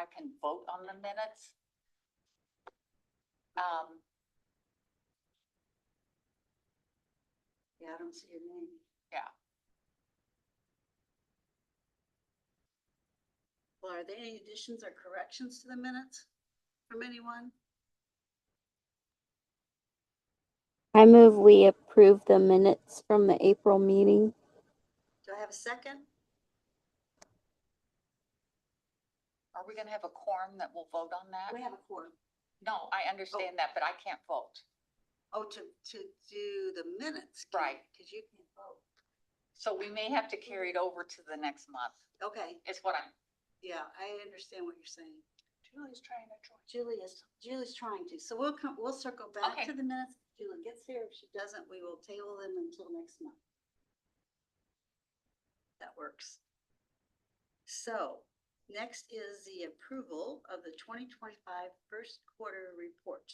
I can vote on the minutes. Yeah, I don't see your name. Yeah. Well, are there any additions or corrections to the minutes from anyone? I move we approve the minutes from the April meeting. Do I have a second? Are we gonna have a quorum that will vote on that? We have a quorum. No, I understand that, but I can't vote. Oh, to do the minutes. Right. Because you can't vote. So we may have to carry it over to the next month. Okay, Is what I'm, yeah, I understand what you're saying. Julie's trying to join. Julie's trying to. So we'll circle back Okay. to the minutes. If Julie gets here. If she doesn't, we will table them until next month. That works. So next is the approval of the 2025 first quarter report.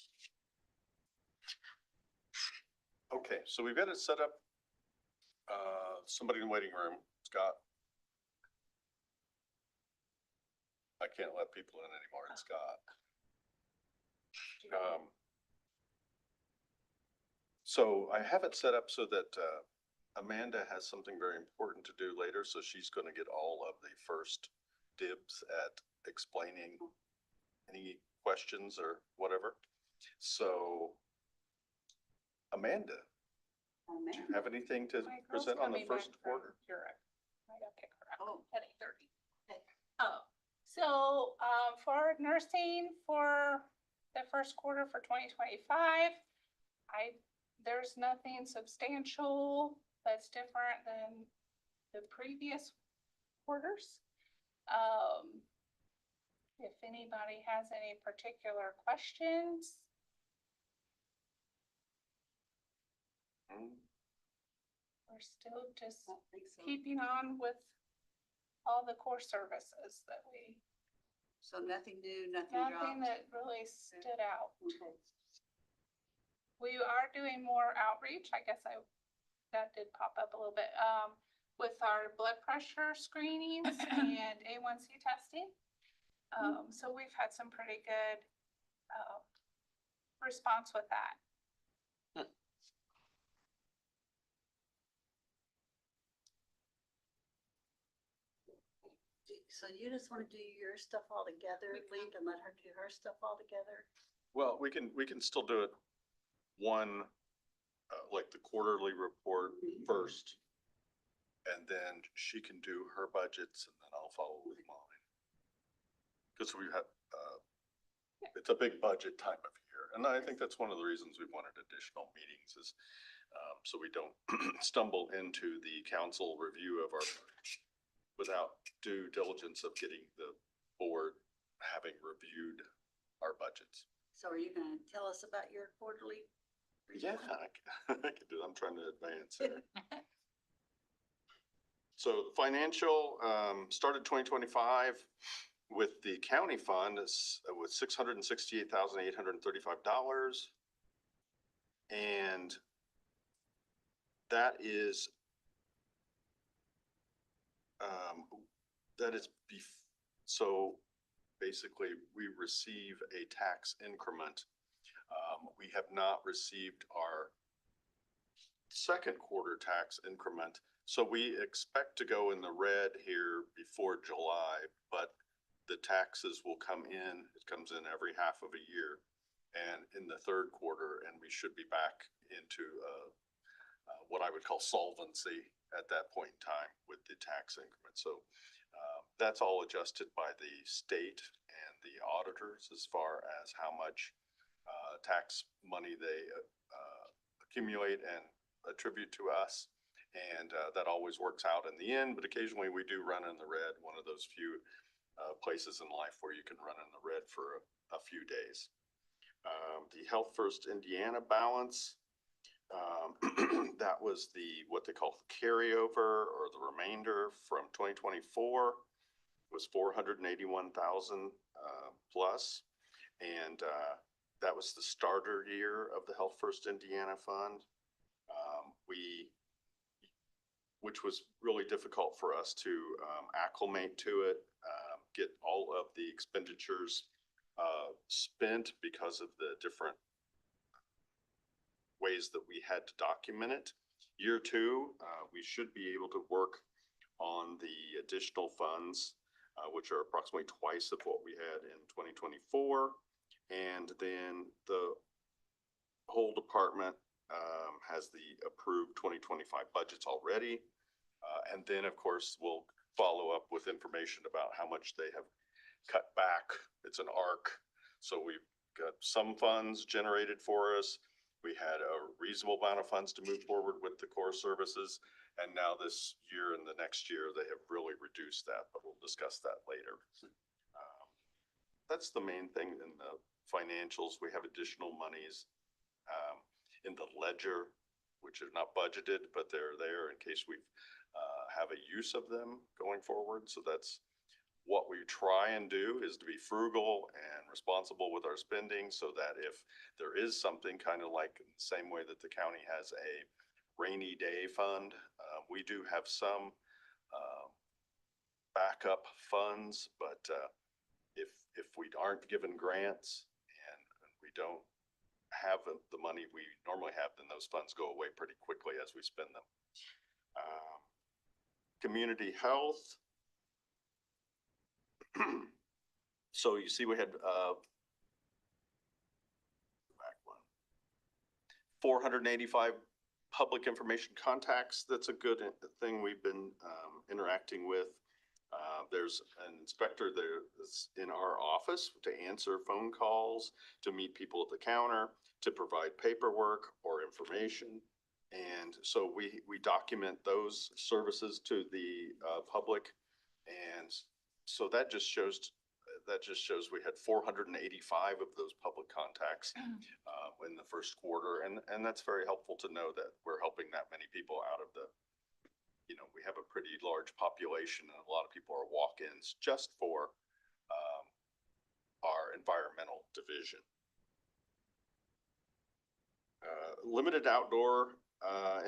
Okay, so we've got it set up. Somebody in the waiting room, Scott. I can't let people in anymore, it's Scott. So I have it set up so that Amanda has something very important to do later, so she's gonna get all of the first dibs at explaining any questions or whatever. So Amanda, do you have anything to present on the first quarter? Oh, At 8:30. Okay. So for nursing for the first quarter for 2025, there's nothing substantial that's different than the previous quarters. If anybody has any particular questions. We're still just I don't think so. keeping on with all the core services that So nothing new, nothing nothing dropped. that really stood out. Okay. We are doing more outreach. I guess that did pop up a little bit, with our blood pressure screenings and A1C testing. So we've had some pretty good, response with that. So you just want to do your stuff all together, Link, and let her do her stuff all together? Well, we can still do it one, like the quarterly report first. And then she can do her budgets and then I'll follow with mine. Because we have, it's a big budget time of year. And I think that's one of the reasons we wanted additional meetings is so we don't stumble into the council review of our without due diligence of getting the board having reviewed our budgets. So are you gonna tell us about your quarterly? Yeah, I can do. I'm trying to advance here. So financial, started 2025 with the county fund with $668,835. And that is so basically we receive a tax increment. We have not received our second quarter tax increment. So we expect to go in the red here before July, but the taxes will come in. It comes in every half of a year and in the third quarter, and we should be back into what I would call solvency at that point in time with the tax increment. So that's all adjusted by the state and the auditors as far as how much tax money they accumulate and attribute to us. And that always works out in the end, but occasionally we do run in the red, one of those few places in life where you can run in the red for a few days. The Health First Indiana balance, that was what they call the carryover or the remainder from 2024 was 481,000 plus. And that was the starter year of the Health First Indiana Fund. Which was really difficult for us to acclimate to it, get all of the expenditures spent because of the different ways that we had to document it. Year two, we should be able to work on the additional funds, which are approximately twice of what we had in 2024. And then the whole department has the approved 2025 budgets already. And then, of course, we'll follow up with information about how much they have cut back. It's an arc. So we've got some funds generated for us. We had a reasonable amount of funds to move forward with the core services. And now this year and the next year, they have really reduced that, but we'll discuss that later. That's the main thing in the financials. We have additional monies in the ledger, which are not budgeted, but they're there in case we have a use of them going forward. So that's what we try and do, is to be frugal and responsible with our spending, so that if there is something kind of like the same way that the county has a rainy day fund, we do have some backup funds, but if we aren't given grants and we don't have the money we normally have, then those funds go away pretty quickly as we spend them. Community health. So you see we had back one, 485 public information contacts. That's a good thing we've been interacting with. There's an inspector there that's in our office to answer phone calls, to meet people at the counter, to provide paperwork or information. And so we document those services to the public. And so that just shows we had 485 of those public contacts in the first quarter. And that's very helpful to know that we're helping that many people out of the, we have a pretty large population, and a lot of people are walk-ins just for our environmental division. Limited outdoor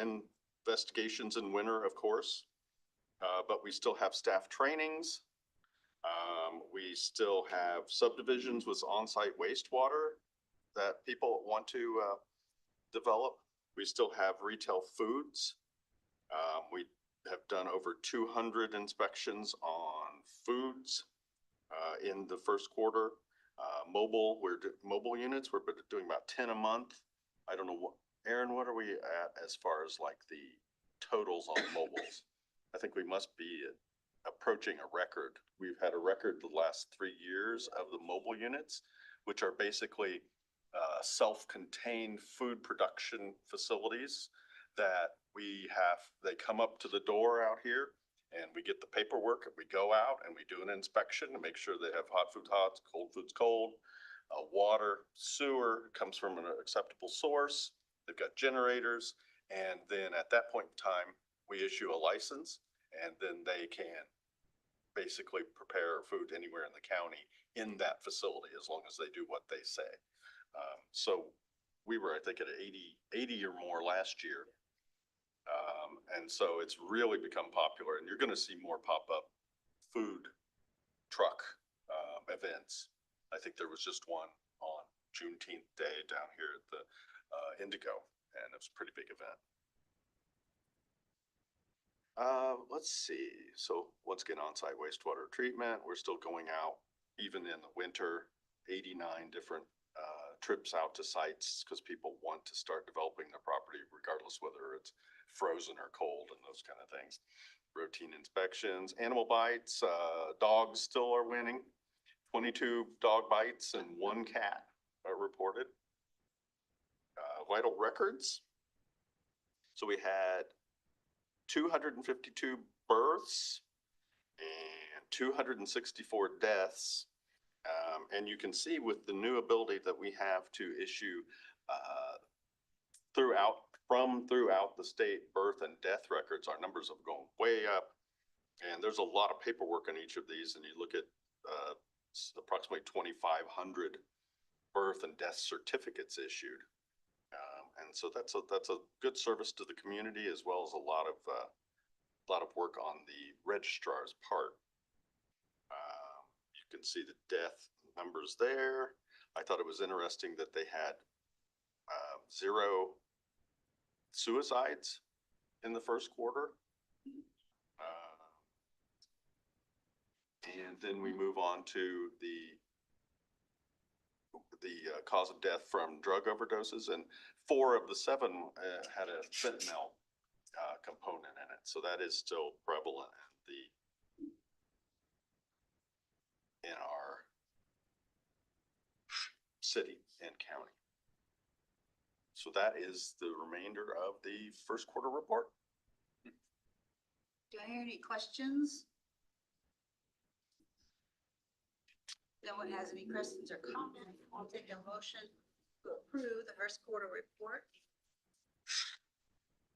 investigations in winter, of course, but we still have staff trainings. We still have subdivisions with on-site wastewater that people want to develop. We still have retail foods. We have done over 200 inspections on foods in the first quarter. Mobile units, we're doing about 10 a month. I don't know what, Aaron, what are we at as far as like the totals on mobiles? I think we must be approaching a record. We've had a record the last 3 years of the mobile units, which are basically self-contained food production facilities that they come up to the door out here, and we get the paperwork, and we go out and we do an inspection to make sure they have hot food hot, cold foods cold, water, sewer comes from an acceptable source. They've got generators, and then at that point in time, we issue a license, and then they can basically prepare food anywhere in the county in that facility, as long as they do what they say. So we were, I think, at 80 or more last year. And so it's really become popular, and you're going to see more pop-up food truck events. I think there was just one on Juneteenth Day down here at the Indigo, and it was a pretty big event. Let's see. So once again, on-site wastewater treatment, we're still going out even in the winter, 89 different trips out to sites, because people want to start developing their property regardless whether it's frozen or cold and those kind of things. Routine inspections, animal bites, dogs still are winning. 22 dog bites and 1 cat are reported. Vital records. So we had 252 births and 264 deaths. And you can see with the new ability that we have to issue throughout the state birth and death records, our numbers have gone way up. And there's a lot of paperwork on each of these. And you look at approximately 2,500 birth and death certificates issued. And so that's a good service to the community, as well as a lot of work on the registrar's part. You can see the death numbers there. I thought it was interesting that they had 0 suicides in the first quarter. And then we move on to the cause of death from drug overdoses, and 4 of the 7 had a fentanyl component in it. So that is still prevalent in our city and county. So that is the remainder of the first quarter report. Do I hear any questions? No one has any questions or comments? I'll take a motion to approve the first quarter report.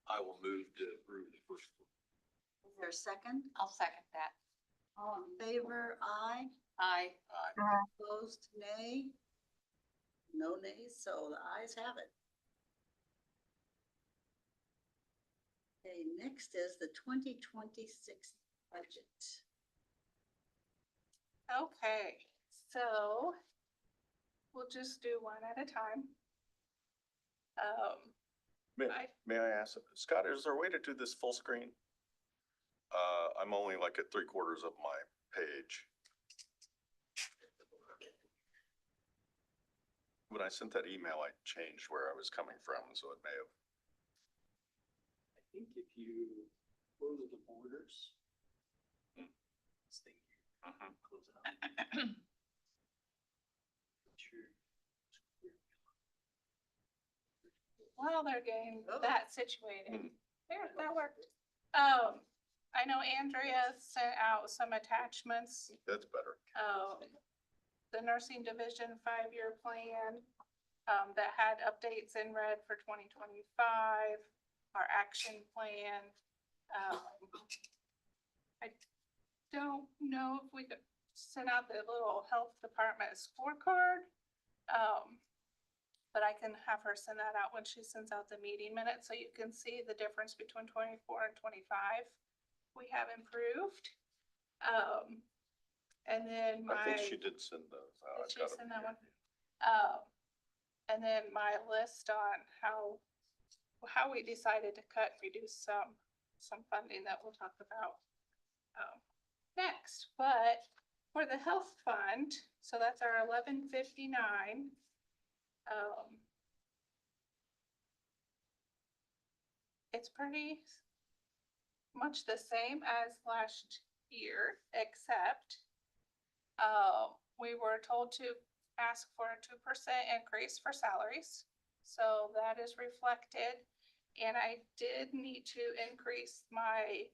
I will move to approve the first. Is there a second? I'll second that. All in favor, aye. Aye. Opposed, nay. No nays, so the ayes have it. Okay, next is the 2026 budget. Okay, so we'll just do one at a time. May I ask, Scott, is there a way to do this full screen? I'm only like at 3/4 of my page. When I sent that email, I changed where I was coming from, so it may have. I think if you close the borders. This thing here, close it out. Sure. While they're getting Oh. that situated, Mhm. there, that worked. I know Andrea sent out some attachments. That's better. The nursing division 5-year plan, that had updates in red for 2025, our action plan. I don't know if we could send out the little health department scorecard. But I can have her send that out when she sends out the meeting minutes, so you can see the difference between 24 and 25. We have improved. And then I think my. she did send those out. Did she I've got send them that here. one? And then my list on how we decided to cut, and reduce some funding that we'll talk about next. But for the health fund, so that's our 1159. It's pretty much the same as last year, except we were told to ask for a 2% increase for salaries. So that is reflected. And I did need to increase my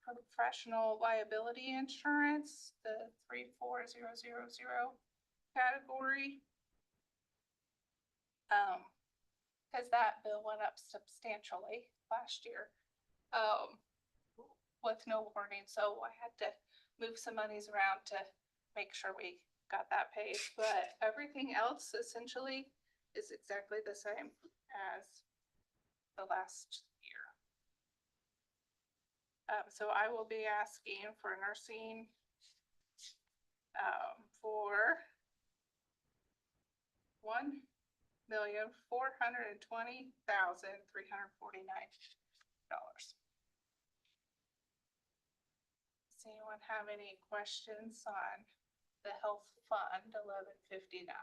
professional liability insurance, the 34000 category. Because that bill went up substantially last year with no warning. So I had to move some monies around to make sure we got that paid. But everything else essentially is exactly the same as the last year. So I will be asking for nursing for $1,420,349. Does anyone have any questions on the health fund 1159?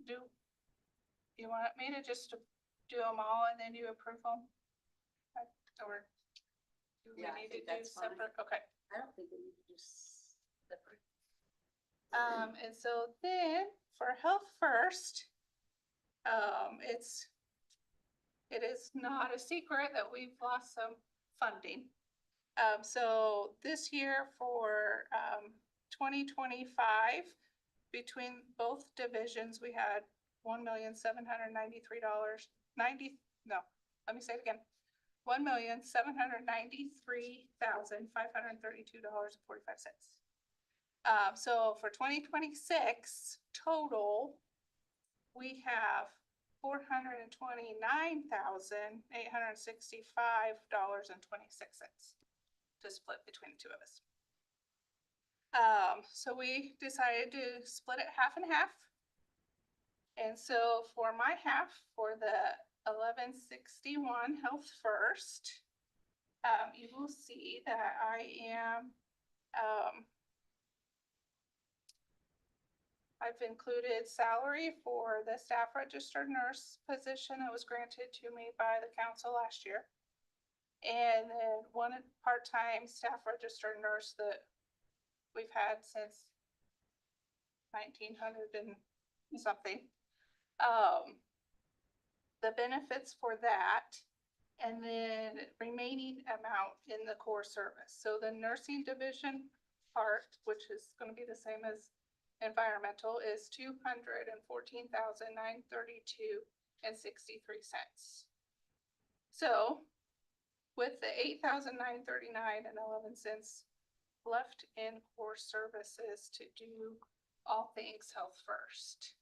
Do you want me to just do them all and then you approve them? Or do we Yeah, I need to think do that's fine. separate? Okay. I don't think we need to do separate. And so then for Health First, it is not a secret that we've lost some funding. So this year for 2025, between both divisions, we had $1,793,532.45. So for 2026 total, we have $429,865.26 to split between the two of us. So we decided to split it half and half. And so for my half, for the 1161 Health First, you will see that I am, I've included salary for the staff registered nurse position that was granted to me by the council last year. And then one part-time staff registered nurse that we've had since 1900 and something. The benefits for that, and then remaining amount in the core service. So the nursing division part, which is going to be the same as environmental, is $214,932.63. So with the $8,939.11 left in core services to do all things Health First.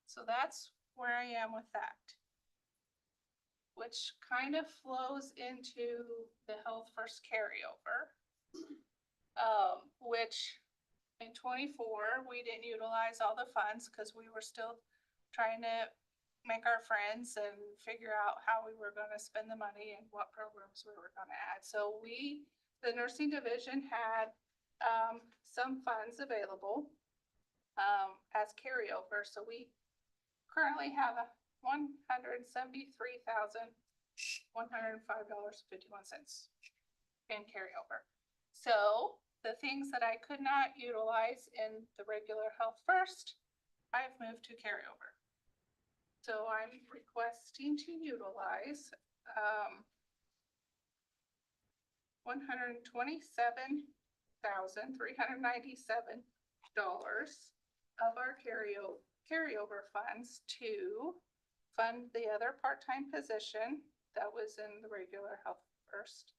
So that's where I am with that, which kind of flows into the Health First carryover, which in 24, we didn't utilize all the funds because we were still trying to make our friends and figure out how we were going to spend the money and what programs we were going to add. So the nursing division had some funds available as carryover. So we currently have $173,105.51 in carryover. So the things that I could not utilize in the regular Health First, I've moved to carryover. So I'm requesting to utilize $127,397 of our carryover funds to fund the other part-time position that was in the regular Health First,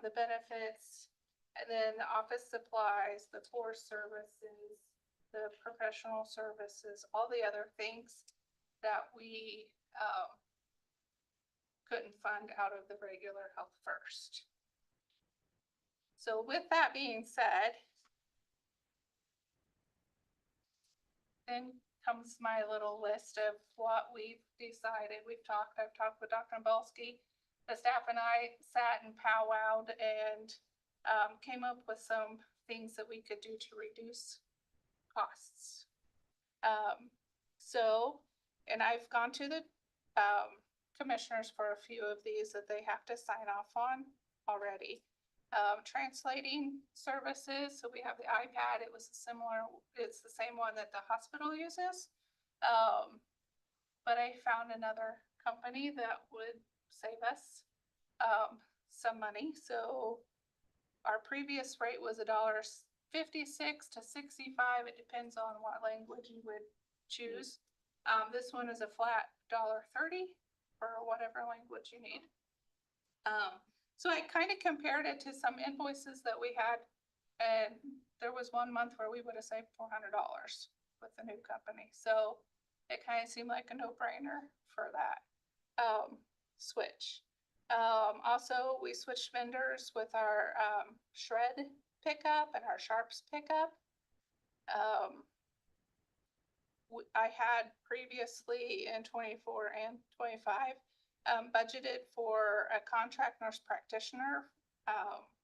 the benefits, and then the office supplies, the core services, the professional services, all the other things that we couldn't fund out of the regular Health First. So with that being said, then comes my little list of what we've decided. I've talked with Dr. Nabalski. The staff and I sat and powwowed and came up with some things that we could do to reduce costs. And I've gone to the commissioners for a few of these that they have to sign off on already. Translating services, so we have the iPad. It's the same one that the hospital uses. But I found another company that would save us some money. So our previous rate was $1.56 to $65. It depends on what language you would choose. This one is a flat $1.30 for whatever language you need. So I kind of compared it to some invoices that we had, and there was one month where we would have saved $400 with the new company. So it kind of seemed like a no-brainer for that switch. Also, we switched vendors with our Shred pickup and our Sharps pickup. I had previously in 24 and 25 budgeted for a contract nurse practitioner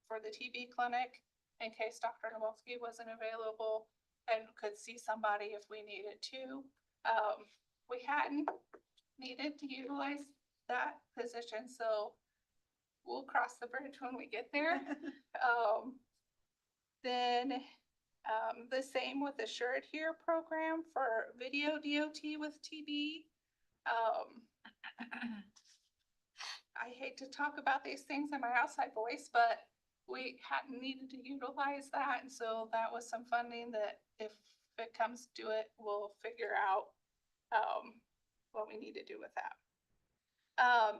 for the TB clinic in case Dr. Nabalski wasn't available and could see somebody if we needed to. We hadn't needed to utilize that position, so we'll cross the bridge when we get there. Then the same with the Sure Adhere program for video DOT with TB. I hate to talk about these things in my outside voice, but we hadn't needed to utilize that. And so that was some funding that if it comes to it, we'll figure out what we need to do with that.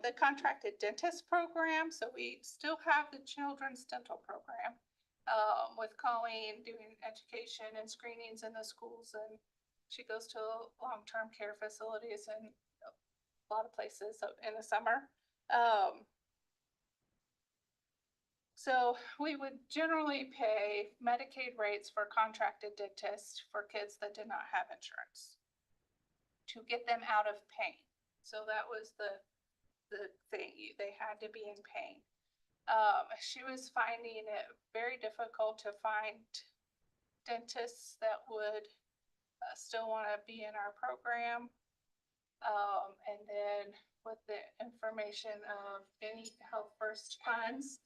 The contracted dentist program. So we still have the children's dental program with Colleen doing education and screenings in the schools and She goes to long-term care facilities in a lot of places in the summer. So we would generally pay Medicaid rates for contracted dentists for kids that did not have insurance to get them out of pain. So that was the thing, they had to be in pain. She was finding it very difficult to find dentists that would still want to be in our program. And then with the information of any Health First funds,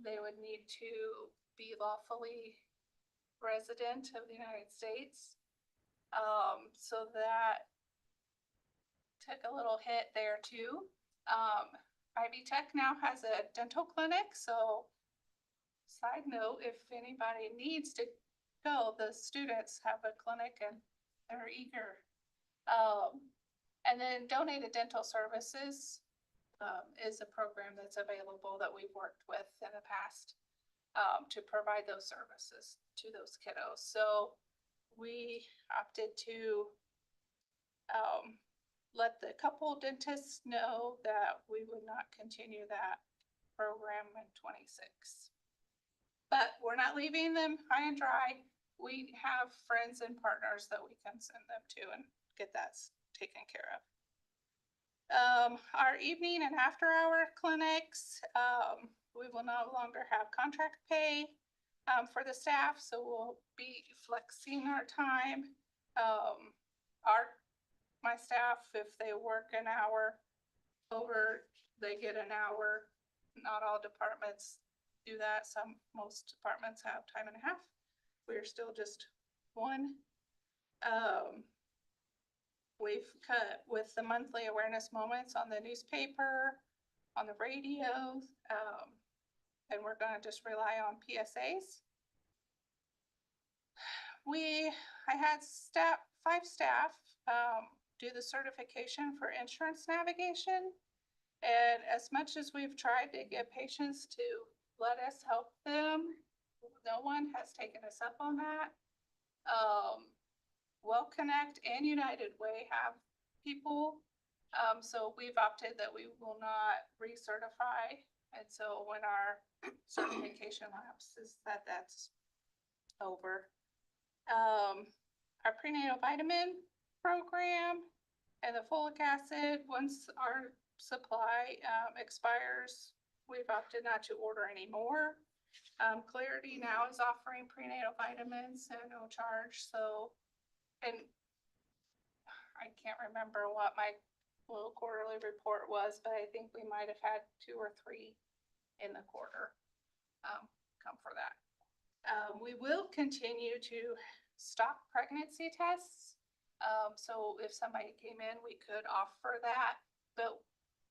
they would need to be lawfully resident of the United States. So that took a little hit there too. Ivy Tech now has a dental clinic, so side note, if anybody needs to go, the students have a clinic and they're eager. And then donated dental services is a program that's available that we've worked with in the past to provide those services to those kiddos. So we opted to let the couple dentists know that we would not continue that program in 26. But we're not leaving them high and dry. We have friends and partners that we can send them to and get that taken care of. Our evening and after hour clinics, we will no longer have contract pay for the staff, so we'll be flexing our time. My staff, if they work an hour over, they get an hour. Not all departments do that. Most departments have time and a half. We're still just one. We've cut with the monthly awareness moments on the newspaper, on the radio, and we're gonna just rely on PSAs. I had 5 staff do the certification for insurance navigation. And as much as we've tried to get patients to let us help them, no one has taken us up on that. WellConnect and United Way have people. So we've opted that we will not recertify. And so when our certification lapses, that's over. Our prenatal vitamin program and the folic acid, once our supply expires, we've opted not to order anymore. Clarity now is offering prenatal vitamins at no charge. So, and I can't remember what my little quarterly report was, but I think we might have had 2 or 3 in the quarter come for that. We will continue to stock pregnancy tests. So if somebody came in, we could offer that. But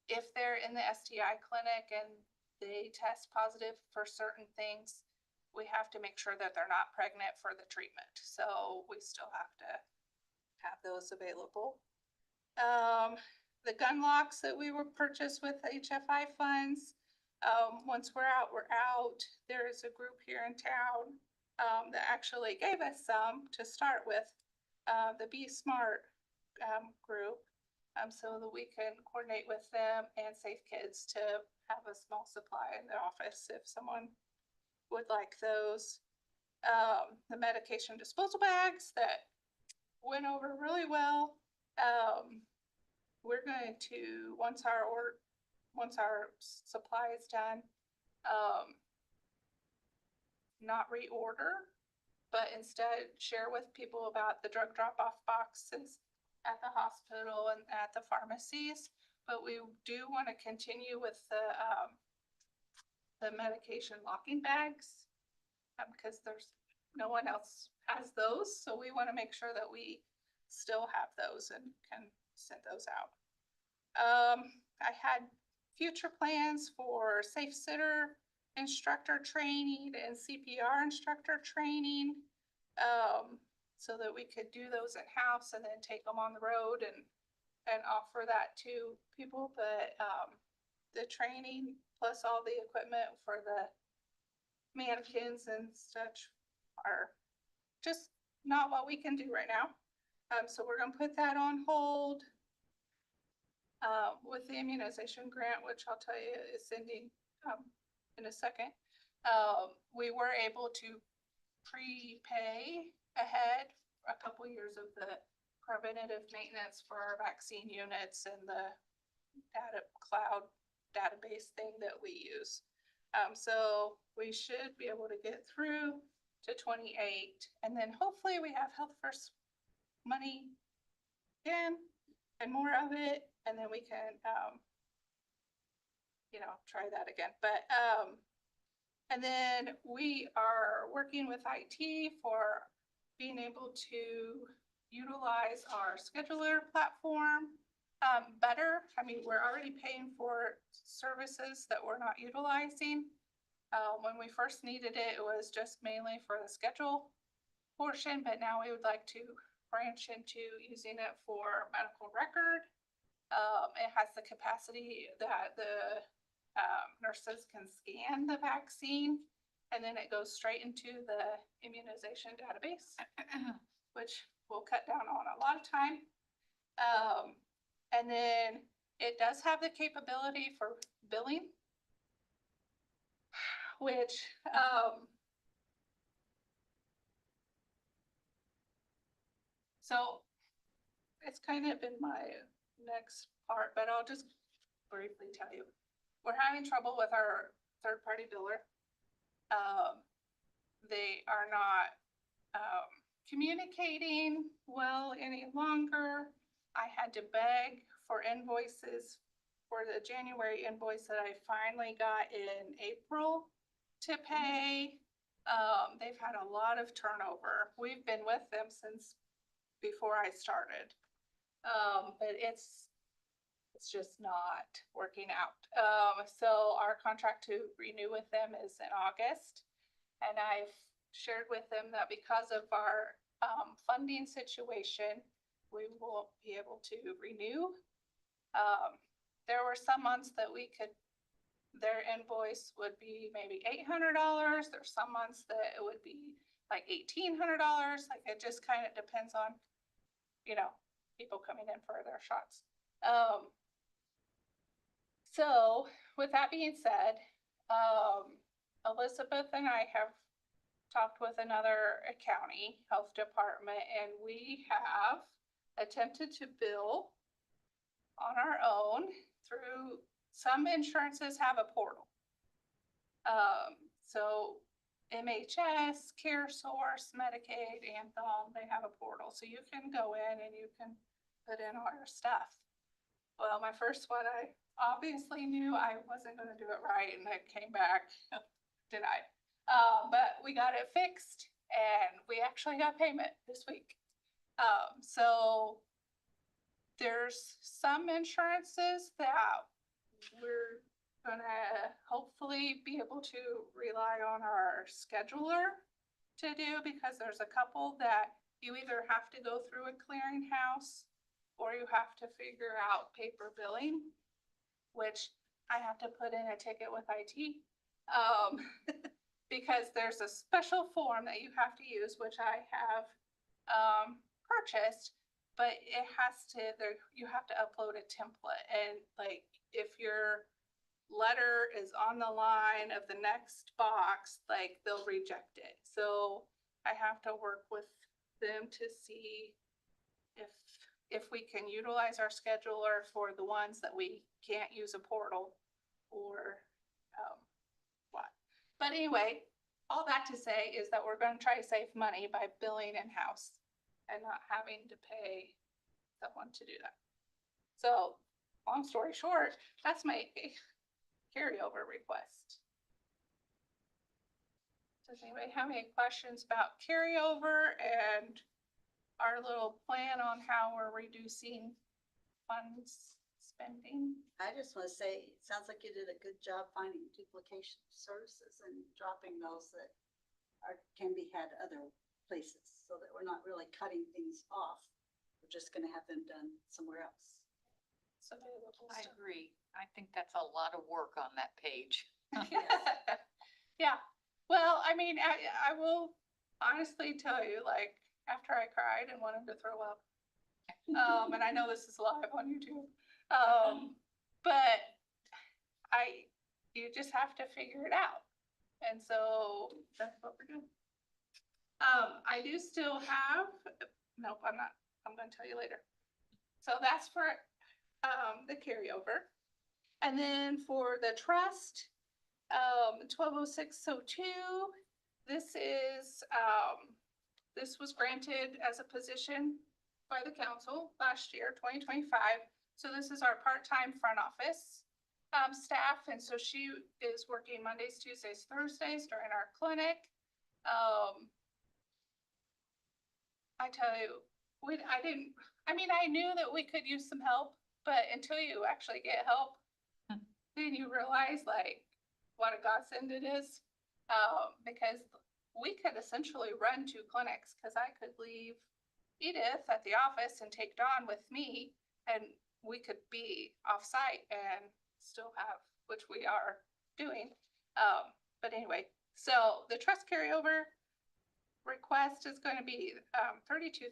if they're in the STI clinic and they test positive for certain things, we have to make sure that they're not pregnant for the treatment. So we still have to have those available. The gun locks that we were purchased with HFI funds, once we're out, we're out. There is a group here in town that actually gave us some to start with, the Be Smart group, so that we can coordinate with them and Safe Kids to have a small supply in the office if someone would like those. The medication disposal bags that went over really well. We're going to, once our supply is done, not reorder, but instead share with people about the drug drop-off boxes at the hospital and at the pharmacies. But we do want to continue with the medication locking bags because no one else has those. So we want to make sure that we still have those and can send those out. I had future plans for safe sitter instructor training and CPR instructor training, so that we could do those in-house and then take them on the road and offer that to people. But the training plus all the equipment for the mannequins and such are just not what we can do right now. So we're gonna put that on hold. With the immunization grant, which I'll tell you is ending, in a second. We were able to prepay ahead a couple years of the preventative maintenance for our vaccine units and the cloud database thing that we use. So we should be able to get through to 28, and then hopefully we have Health First money again and more of it, and then we can, try that again. But, and then we are working with IT for being able to utilize our scheduler platform better. I mean, we're already paying for services that we're not utilizing. When we first needed it, it was just mainly for the schedule portion, but now we would like to branch into using it for medical record. It has the capacity that the nurses can scan the vaccine, and then it goes straight into the immunization database, which will cut down on a lot of time. And then it does have the capability for billing, which, so it's kind of in my next part, but I'll just briefly tell you. We're having trouble with our third-party biller. They are not communicating well any longer. I had to beg for invoices for the January invoice that I finally got in April to pay. They've had a lot of turnover. We've been with them since before I started. But it's just not working out. So our contract to renew with them is in August. And I've shared with them that because of our funding situation, we won't be able to renew. There were some months that their invoice would be maybe $800. There's some months that it would be like $1,800. Like it just kind of depends on, people coming in for their shots. So with that being said, Elizabeth and I have talked with another county health department, and we have attempted to bill on our own through, some insurances have a portal. So MHS, CareSource, Medicaid, Anthem, they have a portal. So you can go in and you can put in all your stuff. Well, my first one, I obviously knew I wasn't going to do it right, and it came back denied. But we got it fixed, and we actually got payment this week. So there's some insurances that we're gonna hopefully be able to rely on our scheduler to do, because there's a couple that you either have to go through a clearinghouse or you have to figure out paper billing, which I have to put in a ticket with IT. Because there's a special form that you have to use, which I have purchased, but it has to, you have to upload a template, and like if your letter is on the line of the next box, like they'll reject it. So I have to work with them to see if we can utilize our scheduler for the ones that we can't use a portal, or what. But anyway, all that to say is that we're going to try to save money by billing in-house and not having to pay someone to do that. So long story short, that's my carryover request. Does anybody have any questions about carryover and our little plan on how we're reducing funds spending? I just want to say, it sounds like you did a good job finding duplication of services and dropping those that can be had other places, so that we're not really cutting things off. We're just going to have them done somewhere else. I agree. I think that's a lot of work on that page. Yeah. Well, I mean, I will honestly tell you, like, after I cried and wanted to throw up And I know this is live on YouTube. But you just have to figure it out. And so that's what we're doing. I do still have, nope, I'm not, I'm gonna tell you later. So that's for, the carryover. And then for the trust, 120602, this is, this was granted as a position by the council last year, 2025. So this is our part-time front office staff, and so she is working Mondays, Tuesdays, Thursdays during our clinic. I tell you, I knew that we could use some help, but until you actually get help, then you realize like what a godsend it is. Because we could essentially run 2 clinics, because I could leave Edith at the office and take Dawn with me, and we could be off-site and still have, which we are doing. But anyway, so the trust carryover request is going to be $32,907.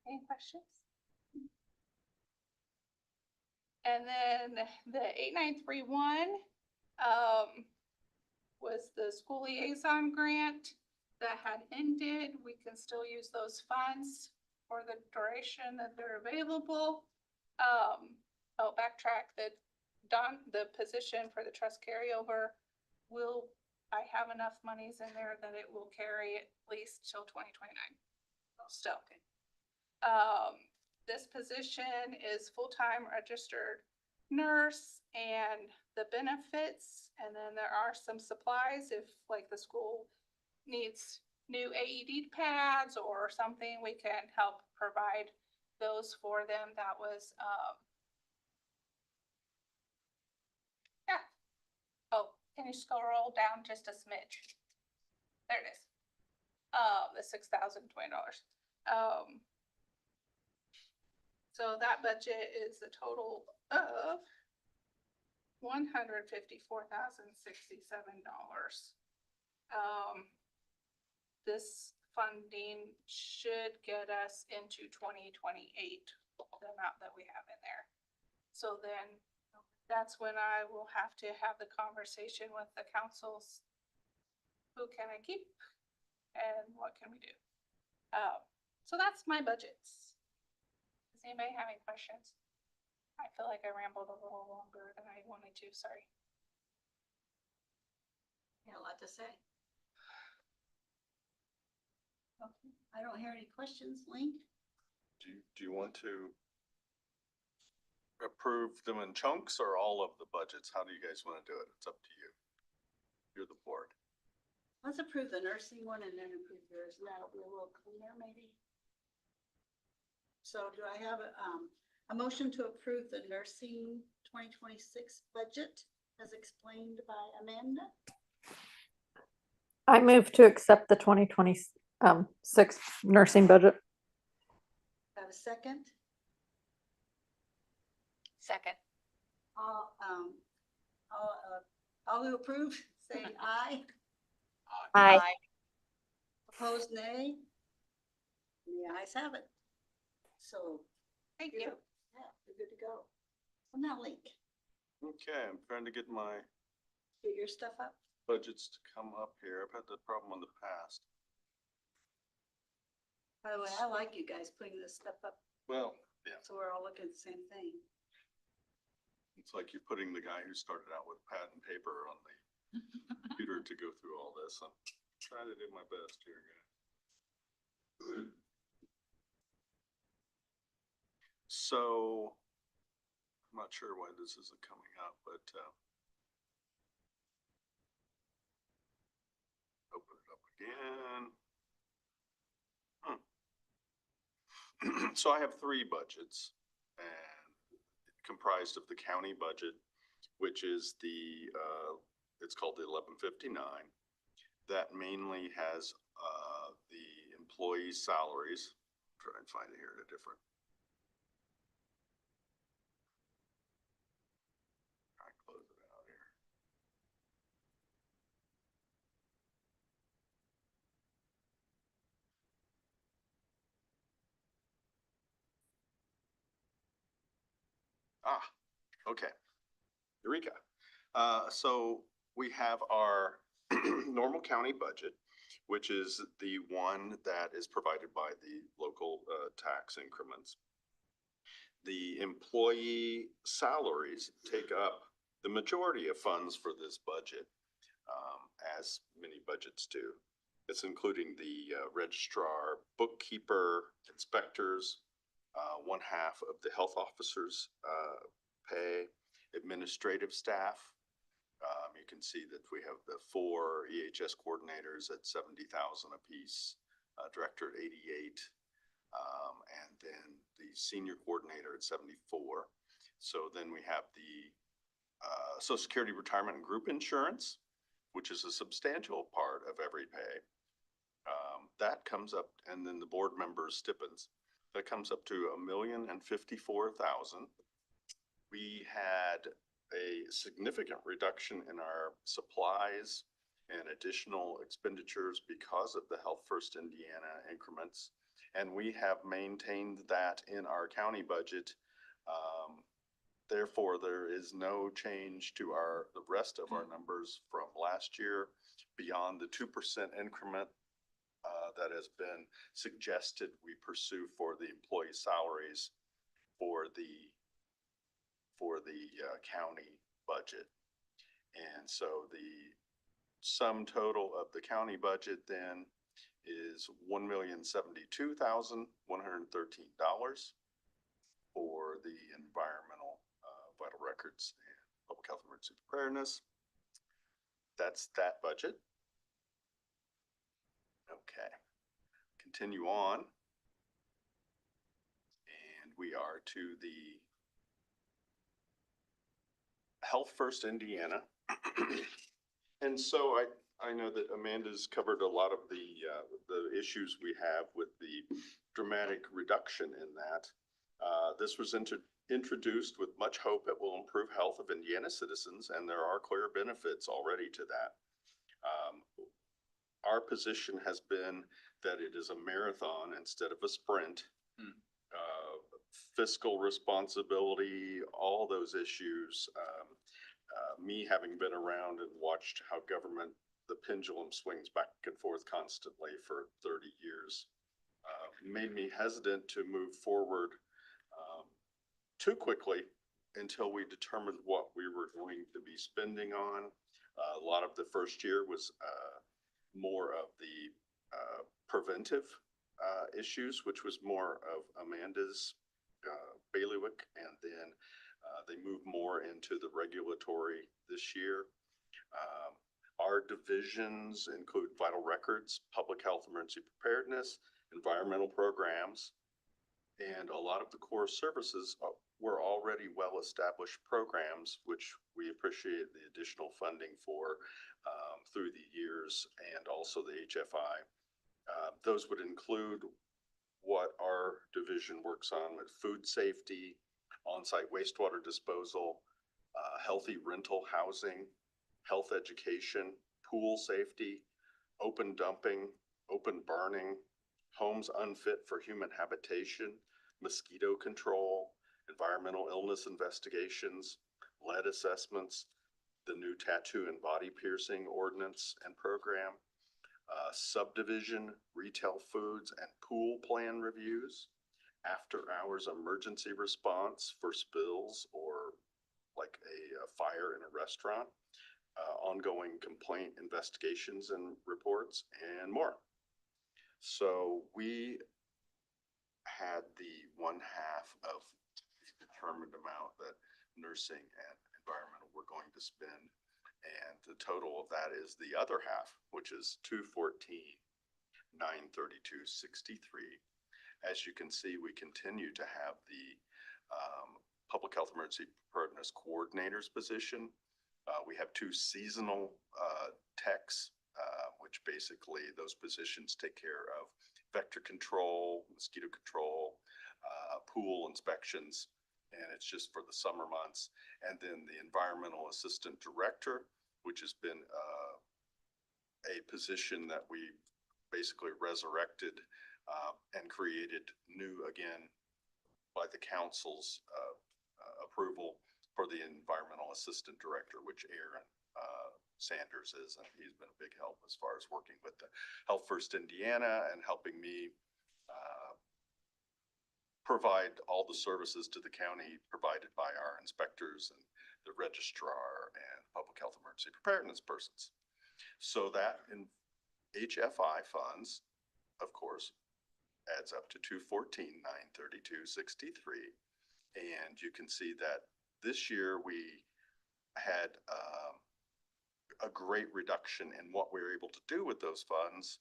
Any questions? And then the 8931 was the school liaison grant that had ended. We can still use those funds for the duration that they're available. I'll backtrack that the position for the trust carryover I have enough monies in there that it will carry at least till 2029. Still. This position is full-time registered nurse, and the benefits, and then there are some supplies if like the school needs new AED pads or something, we can help provide those for them. That was, yeah. Oh, can you scroll down just a smidge? There it is. The $6,020. So that budget is a total of $154,067. This funding should get us into 2028, the amount that we have in there. So then that's when I will have to have the conversation with the councils. Who can I keep and what can we do? So that's my budgets. Does anybody have any questions? I feel like I rambled a little longer than I wanted to, sorry. Yeah, a lot to say. Okay, I don't hear any questions. Link? Do you want to approve them in chunks or all of the budgets? How do you guys want to do it? It's up to you. You're the board. Let's approve the nursing one and then approve yours. And that'll be a little cleaner maybe. So do I have a motion to approve the nursing 2026 budget as explained by Amanda? I move to accept the 2026 nursing budget. Have a second? Second. All who approve, say aye. Aye. Opposed, nay? The ayes have it. So, Thank you. yeah, we're good to go. So now, Link, Okay, I'm trying to get my get your stuff up. budgets to come up here. I've had that problem in the past. By the way, I like you guys putting this stuff up Well, yeah, so we're all looking at the same thing. it's like you're putting the guy who started out with pad and paper on the computer to go through all this. I'm trying to do my best here, guys. So, I'm not sure why this isn't coming up, but open it up again. So I have 3 budgets, and comprised of the county budget, which is it's called the 1159. That mainly has the employee salaries. Try and find it here in a different. Try and close it out here. Okay. Eureka. So we have our normal county budget, which is the one that is provided by the local tax increments. The employee salaries take up the majority of funds for this budget, as many budgets do. It's including the registrar, bookkeeper, inspectors, one half of the health officers' pay, administrative staff. You can see that we have the 4 EHS coordinators at 70,000 apiece, director at 88, and then the senior coordinator at 74. So then we have the Social Security, retirement, and group insurance, which is a substantial part of every pay. That comes up, and then the board members' stipends. That comes up to $1,054,000. We had a significant reduction in our supplies and additional expenditures because of the Health First Indiana increments. And we have maintained that in our county budget. Therefore, there is no change to the rest of our numbers from last year beyond the 2% increment that has been suggested we pursue for the employee salaries for the county budget. And so the sum total of the county budget then is $1,072,113 for the environmental, vital records, and public health emergency preparedness. That's that budget. Okay, continue on. And we are to the Health First Indiana. And so I know that Amanda's covered a lot of the issues we have with the dramatic reduction in that. This was introduced with much hope it will improve health of Indiana citizens, and there are clear benefits already to that. Our position has been that it is a marathon instead of a sprint. Fiscal responsibility, all those issues. Me having been around and watched how government, the pendulum swings back and forth constantly for 30 years, made me hesitant to move forward too quickly until we determined what we were going to be spending on. A lot of the first year was more of the preventive issues, which was more of Amanda's bailiwick, and then they moved more into the regulatory this year. Our divisions include vital records, public health emergency preparedness, environmental programs, and a lot of the core services were already well-established programs, which we appreciate the additional funding for through the years, and also the HFI. Those would include what our division works on with food safety, on-site wastewater disposal, healthy rental housing, health education, pool safety, open dumping, open burning, homes unfit for human habitation, mosquito control, environmental illness investigations, lead assessments, the new tattoo and body piercing ordinance and program, subdivision, retail foods, and pool plan reviews, after-hours emergency response for spills or like a fire in a restaurant, ongoing complaint investigations and reports, and more. So we had the one half of the determined amount that nursing and environmental were going to spend. And the total of that is the other half, which is $214,932.63. As you can see, we continue to have the public health emergency preparedness coordinators position. We have 2 seasonal techs, which basically those positions take care of vector control, mosquito control, pool inspections, and it's just for the summer months. And then the environmental assistant director, which has been a position that we basically resurrected and created new again by the council's approval for the environmental assistant director, which Aaron Sanders is, and he's been a big help as far as working with the Health First Indiana and helping me provide all the services to the county provided by our inspectors and the registrar and public health emergency preparedness persons. So that in HFI funds, of course, adds up to 214,932.63. And you can see that this year we had a great reduction in what we were able to do with those funds,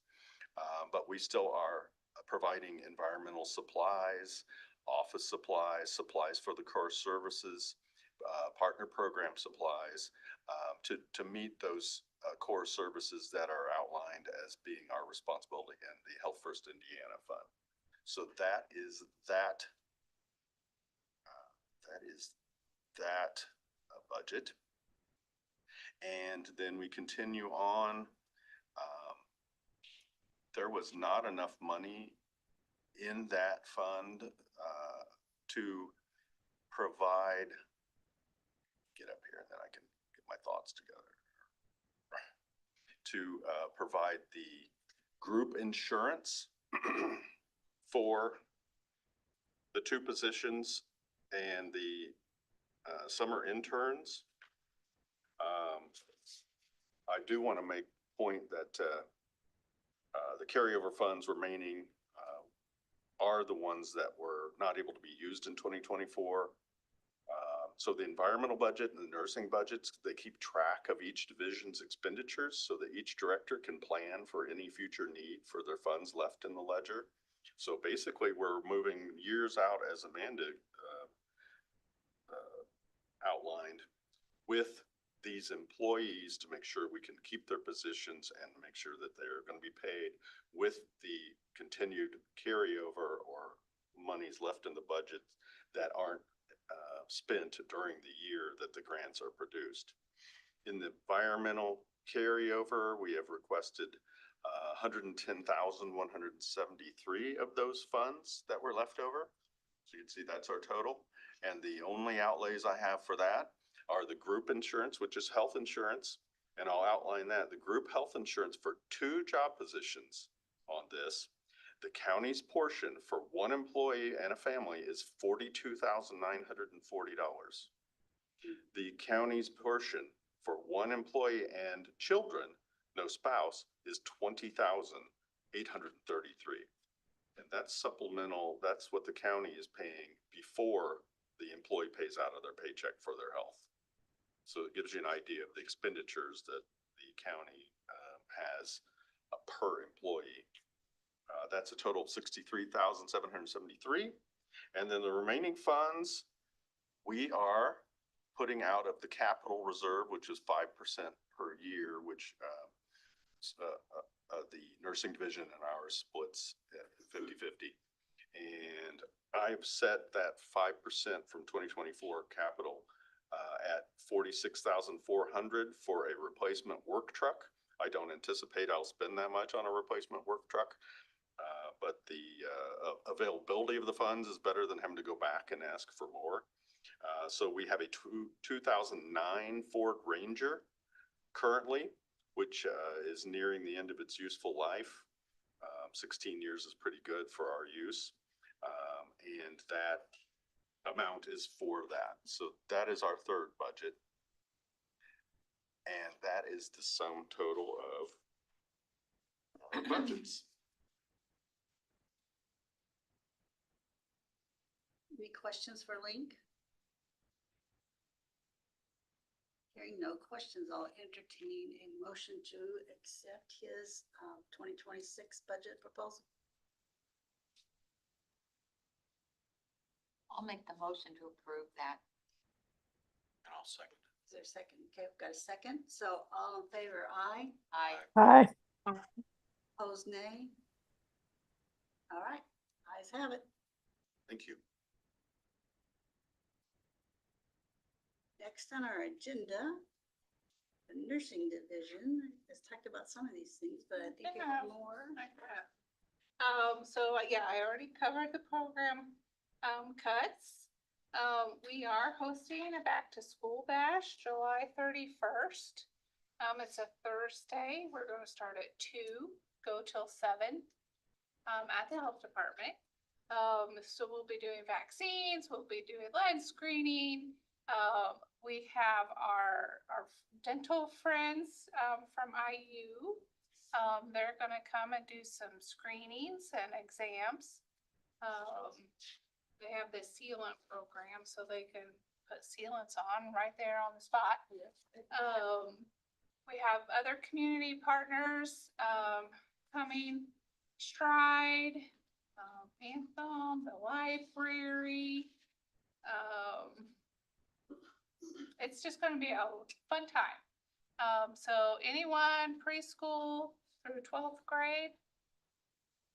but we still are providing environmental supplies, office supplies, supplies for the core services, partner program supplies, to meet those core services that are outlined as being our responsibility in the Health First Indiana Fund. So that is that budget. And then we continue on. There was not enough money in that fund to provide, get up here and then I can get my thoughts together, to provide the group insurance for the 2 positions and the summer interns. I do want to make point that the carryover funds remaining are the ones that were not able to be used in 2024. So the environmental budget and the nursing budgets, they keep track of each division's expenditures so that each director can plan for any future need for their funds left in the ledger. So basically we're moving years out, as Amanda outlined, with these employees to make sure we can keep their positions and make sure that they're going to be paid with the continued carryover or monies left in the budget that aren't spent during the year that the grants are produced. In the environmental carryover, we have requested 110,173 of those funds that were left over. So you can see that's our total. And the only outlays I have for that are the group insurance, which is health insurance. And I'll outline that. The group health insurance for 2 job positions on this, the county's portion for 1 employee and a family is $42,940. The county's portion for 1 employee and children, no spouse, is $20,833. And that's supplemental. That's what the county is paying before the employee pays out of their paycheck for their health. So it gives you an idea of the expenditures that the county has per employee. That's a total of $63,773. And then the remaining funds, we are putting out of the capital reserve, which is 5% per year, which the nursing division and ours splits 50-50. And I've set that 5% from 2024 capital at $46,400 for a replacement work truck. I don't anticipate I'll spend that much on a replacement work truck, but the availability of the funds is better than having to go back and ask for more. So we have a 2009 Ford Ranger currently, which is nearing the end of its useful life. 16 years is pretty good for our use. And that amount is for that. So that is our 3rd budget. And that is the sum total of our budgets. Any questions for Link? Hearing no questions, I'll entertain a motion to accept his 2026 budget proposal. I'll make the motion to approve that. And I'll second. Is there a second? Okay, we've got a second. So all in favor, aye. I Aye. Opposed, nay. All right, ayes have it. Thank you. Next on our agenda, the nursing division has talked about some of these things, but I think Yeah. it's more. So yeah, I already covered the program cuts. We are hosting a back to school bash, July 31st. It's a Thursday. We're gonna start at 2, go till 7, at the health department. So we'll be doing vaccines, we'll be doing lead screening. We have our dental friends, from IU. They're gonna come and do some screenings and exams. They have this sealant program, so they can put sealants on right there on the spot. We have other community partners, coming, Stride, Anthem, the library. It's just gonna be a fun time. So anyone preschool through 12th grade,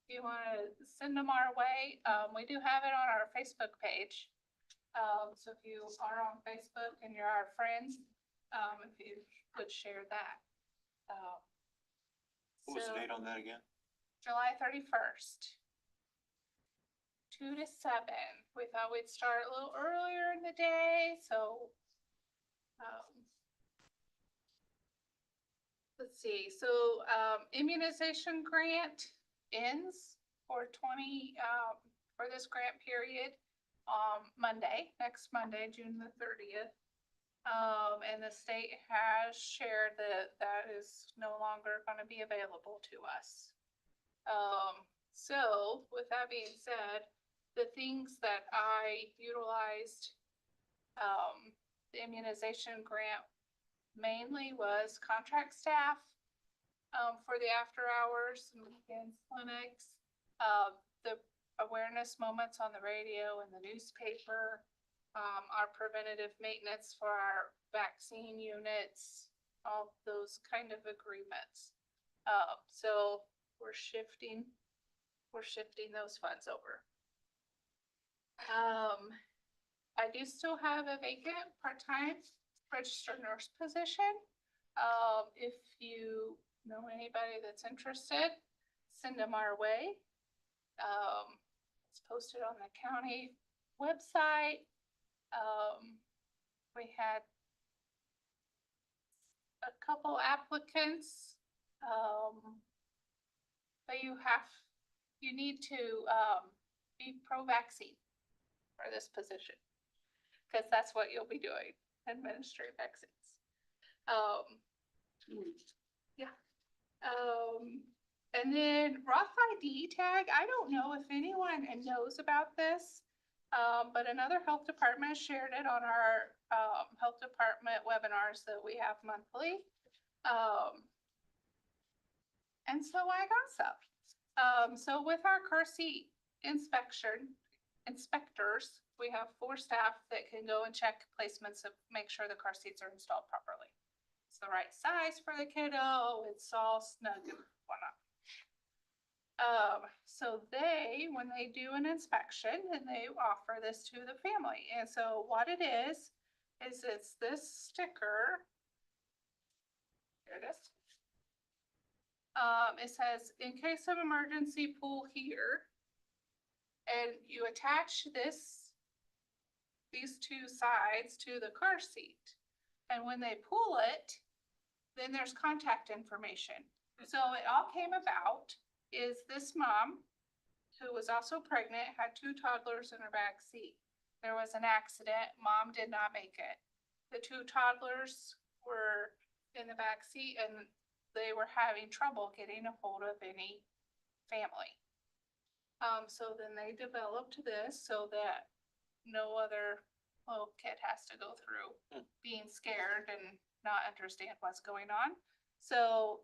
if you wanna send them our way, we do have it on our Facebook page. So if you are on Facebook and you're our friends, if you would share that. What was the So- date on that again? July 31st. 2 to 7. We thought we'd start a little earlier in the day, so. Let's see, so immunization grant ends for for this grant period Monday, next Monday, June the 30th. And the state has shared that that is no longer gonna be available to us. So with that being said, the things that I utilized, the immunization grant mainly was contract staff, for the after hours and weekends clinics, the awareness moments on the radio and the newspaper, our preventative maintenance for our vaccine units, all those kind of agreements. So we're shifting those funds over. I do still have a vacant part-time registered nurse position. If you know anybody that's interested, send them our way. It's posted on the county website. We had a couple applicants. But you need to, be pro-vaccine for this position. Cause that's what you'll be doing, administering vaccines. Yeah. And then Roth ID tag, I don't know if anyone knows about this. But another health department shared it on our, health department webinars that we have monthly. And so I got some. So with our car seat inspectors, we have 4 staff that can go and check placements of, make sure the car seats are installed properly. It's the right size for the kiddo, it's all snug and whatnot. So when they do an inspection, and they offer this to the family. And so what it is it's this sticker. Here it is. It says, in case of emergency, pull here. And you attach these 2 sides to the car seat. And when they pull it, then there's contact information. So it all came about is this mom, who was also pregnant, had 2 toddlers in her back seat. There was an accident, mom did not make it. The 2 toddlers were in the back seat and they were having trouble getting a hold of any family. So then they developed this so that no other little kid has to go through being scared and not understand what's going on. So,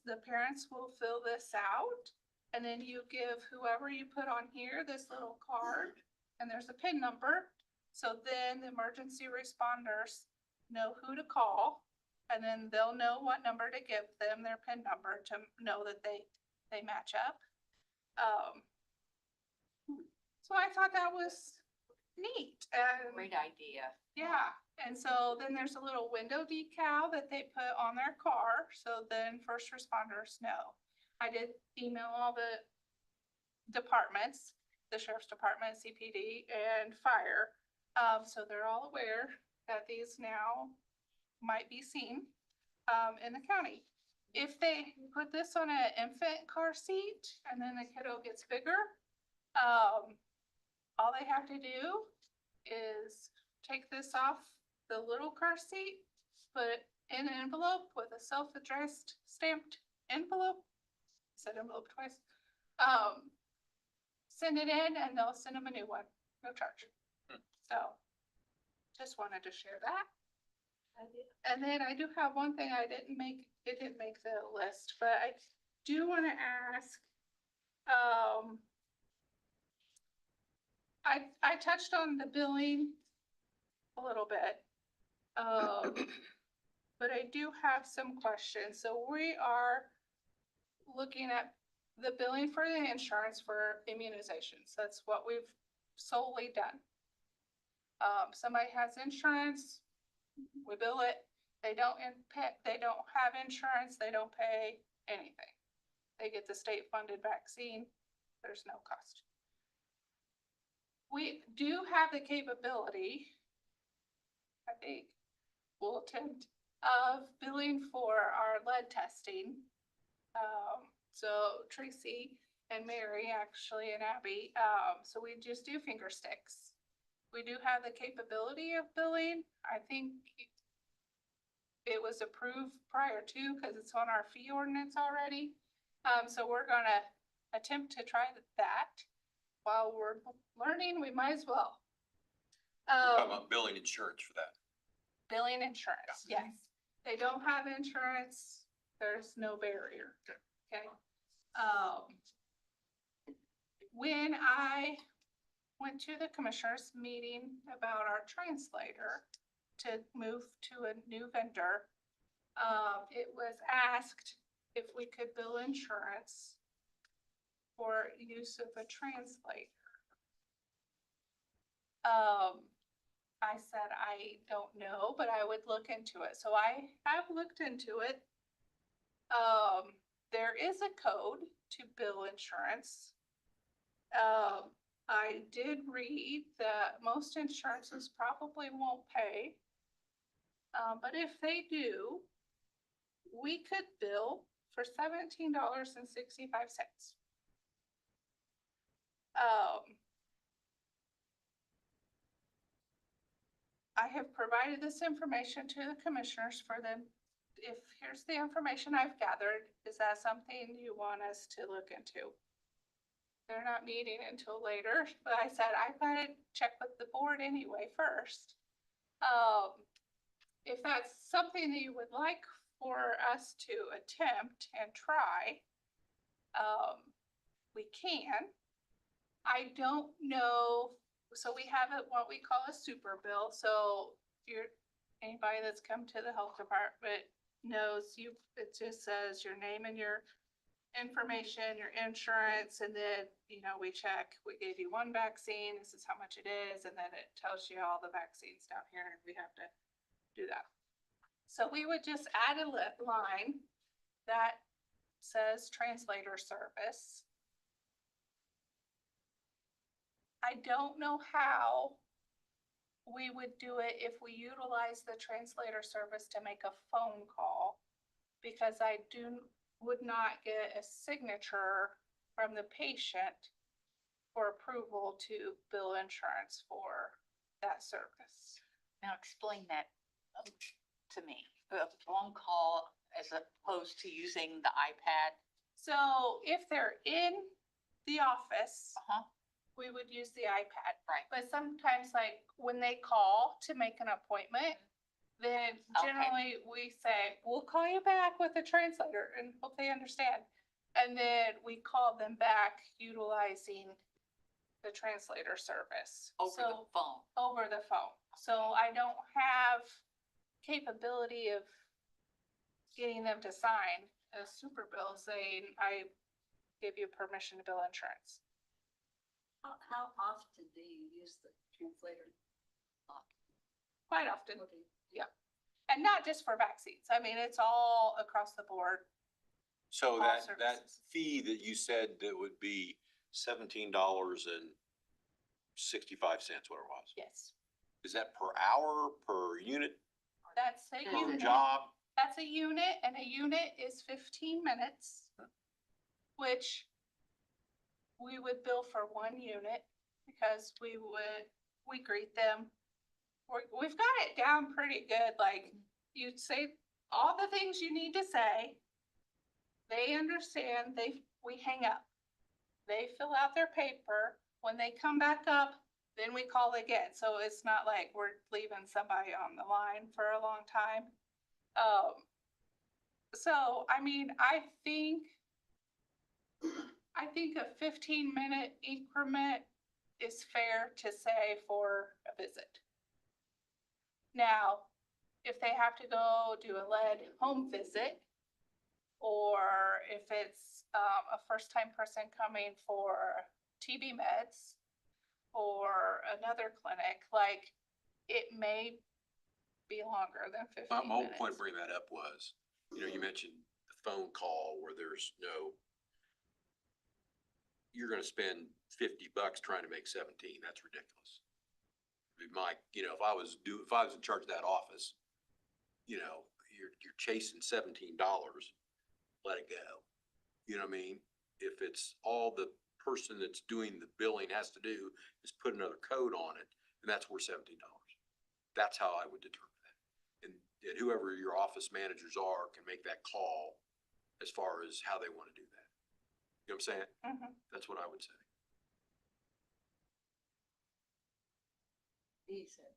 the parents will fill this out, and then you give whoever you put on here this little card, and there's a PIN number. So then the emergency responders know who to call, and then they'll know what number to give them, their PIN number, to know that they match up. So I thought that was neat. And Great idea. yeah, and so then there's a little window decal that they put on their car, so then first responders know. I did email all the departments, the sheriff's department, CPD, and fire. So they're all aware that these now might be seen, in the county. If they put this on an infant car seat and then the kiddo gets bigger, all they have to do is take this off the little car seat, put it in an envelope with a self-addressed stamped envelope. Said envelope twice. Send it in and they'll send them a new one, no charge. So, just wanted to share that. And then I do have one thing it didn't make the list, but I do want to ask, I touched on the billing a little bit. But I do have some questions. So we are looking at the billing for the insurance for immunizations. That's what we've solely done. Somebody has insurance, we bill it. They don't have insurance, they don't pay anything. They get the state funded vaccine. There's no cost. We do have the capability, I think, we'll attempt, of billing for our lead testing. So Tracy and Mary actually and Abby, so we just do finger sticks. We do have the capability of billing. I think it was approved prior to, because it's on our fee ordinance already. So we're gonna attempt to try that. While we're learning, we might as well. Talking about billing insurance for that. Billing insurance, yes. They don't have insurance, there's no barrier. Okay. When I went to the commissioners meeting about our translator to move to a new vendor, it was asked if we could bill insurance for use of a translator. I said, I don't know, but I would look into it. So I have looked into it. There is a code to bill insurance. I did read that most insurances probably won't pay. But if they do, we could bill for $17.65. I have provided this information to the commissioners for them. If here's the information I've gathered, is that something you want us to look into? They're not meeting until later, but I said I've got to check with the board anyway first. If that's something that you would like for us to attempt and try, we can. I don't know. So we have what we call a super bill. So anybody that's come to the health department knows it just says your name and your information, your insurance, and then, we check, we gave you one vaccine, this is how much it is, and then it tells you all the vaccines down here, and we have to do that. So we would just add a line that says translator service. I don't know how we would do it if we utilize the translator service to make a phone call, because I would not get a signature from the patient for approval to bill insurance for that service. Now explain that to me. A phone call as opposed to using the iPad. So if they're in the office, we would use the iPad. Right. But sometimes, like when they call to make an appointment, then generally we say, we'll call you back with a translator and hope they understand. And then we call them back utilizing the translator service. Over the phone. Over the phone. So I don't have capability of getting them to sign a super bill saying, I give you permission to bill insurance. How often do you use the translator? Quite often. Okay. And not just for vaccines. I mean, it's all across the board. So All that services. fee that you said that would be $17.65, what it was. Yes, Is that per hour, per unit, that's a per unit. job? That's a unit, and a unit is 15 minutes, which we would bill for one unit because we greet them. We've got it down pretty good, like you say all the things you need to say. They understand, we hang up. They fill out their paper. When they come back up, then we call again. So it's not like we're leaving somebody on the line for a long time. So, I mean, I think a 15-minute increment is fair to say for a visit. Now, if they have to go do a lead home visit, or if it's a first-time person coming for TB meds or another clinic, like, it may be longer than 15 My whole minutes. point of bringing that up was, you mentioned the phone call where there's no, you're gonna spend $50 trying to make 17. That's ridiculous. Mike, if I was in charge of that office, you're chasing $17, let it go. You know what I mean? If it's all the person that's doing the billing has to do is put another code on it, and that's worth $17. That's how I would determine that. And whoever your office managers are can make that call as far as how they want to do that. You know what I'm saying? Mhm. That's what I would say. He said.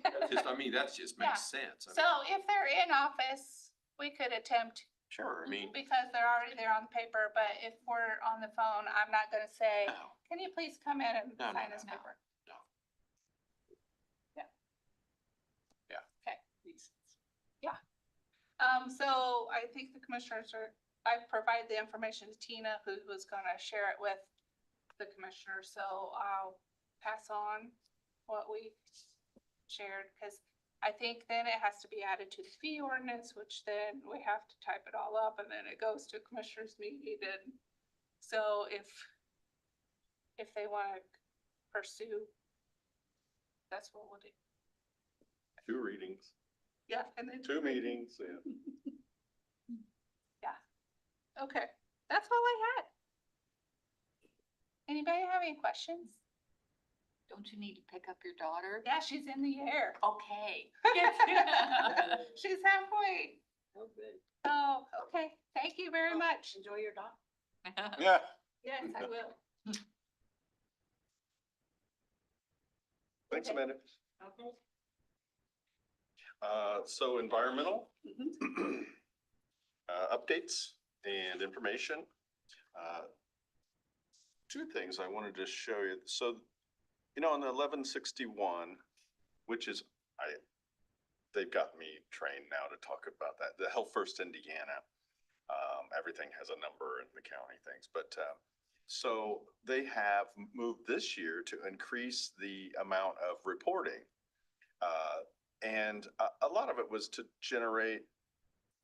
That just Yeah. makes sense. So if they're in office, we could attempt, Sure, because they're already there on paper, but if we're on the phone, I'm not gonna say, no, can you please come in and No, no, sign this no. paper? no. Yeah. Yeah. Okay. Yeah. So I think the commissioners I provided the information to Tina, who was gonna share it with the commissioners, so I'll pass on what we shared, because I think then it has to be added to the fee ordinance, which then we have to type it all up, and then it goes to a commissioners meeting, and so if they wanna pursue, that's what we'll do. 2 readings, Yeah, and then. 2 meetings, yeah. Okay, that's all I had. Anybody have any questions? Don't you need to pick up your daughter? Yeah, she's in the air. Okay. She's halfway. Oh, good. Oh, okay. Thank you very much. Enjoy your dog. Yeah. Yes, I will. Thanks, Okay. Amanda. Okay. So environmental updates and information. 2 things I wanted to show you. So, on the 1161, which is, they've got me trained now to talk about that. The Health First Indiana, everything has a number in the county things, but so they have moved this year to increase the amount of reporting. And a lot of it was to generate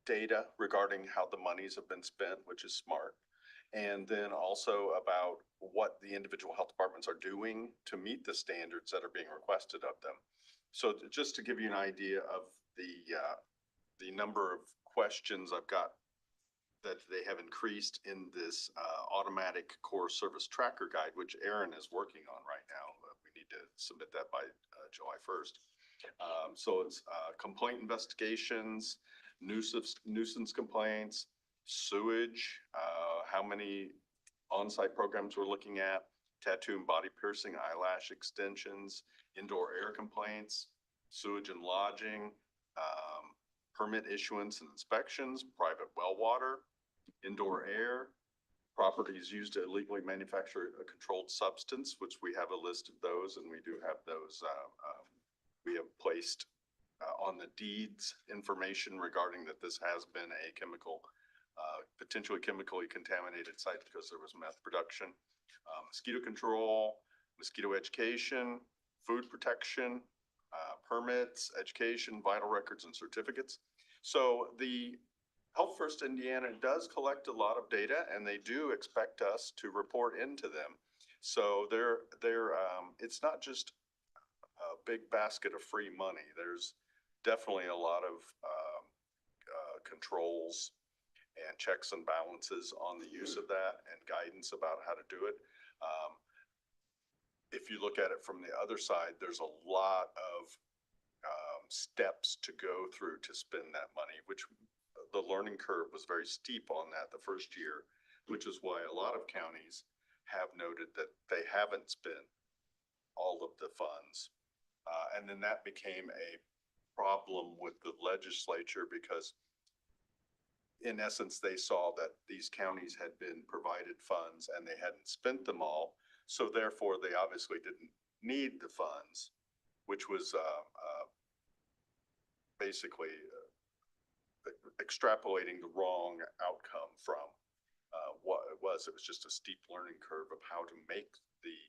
data regarding how the monies have been spent, which is smart. And then also about what the individual health departments are doing to meet the standards that are being requested of them. So just to give you an idea of the number of questions I've got that they have increased in this automatic core service tracker guide, which Aaron is working on right now. We need to submit that by July 1st. So it's complaint investigations, nuisance complaints, sewage, how many on-site programs we're looking at, tattoo and body piercing, eyelash extensions, indoor air complaints, sewage and lodging, permit issuance and inspections, private well water, indoor air, properties used to illegally manufacture a controlled substance, which we have a list of those, and we do have those. We have placed on the deeds information regarding that this has been a potentially chemically contaminated site because there was meth production. Mosquito control, mosquito education, food protection, permits, education, vital records, and certificates. So the Health First Indiana does collect a lot of data and they do expect us to report into them. So it's not just a big basket of free money. There's definitely a lot of, controls and checks and balances on the use of that and guidance about how to do it. If you look at it from the other side, there's a lot of steps to go through to spend that money, which the learning curve was very steep on that the first year, which is why a lot of counties have noted that they haven't spent all of the funds. And then that became a problem with the legislature because in essence, they saw that these counties had been provided funds and they hadn't spent them all. So therefore, they obviously didn't need the funds, which was basically extrapolating the wrong outcome from what it was. It was just a steep learning curve of how to make the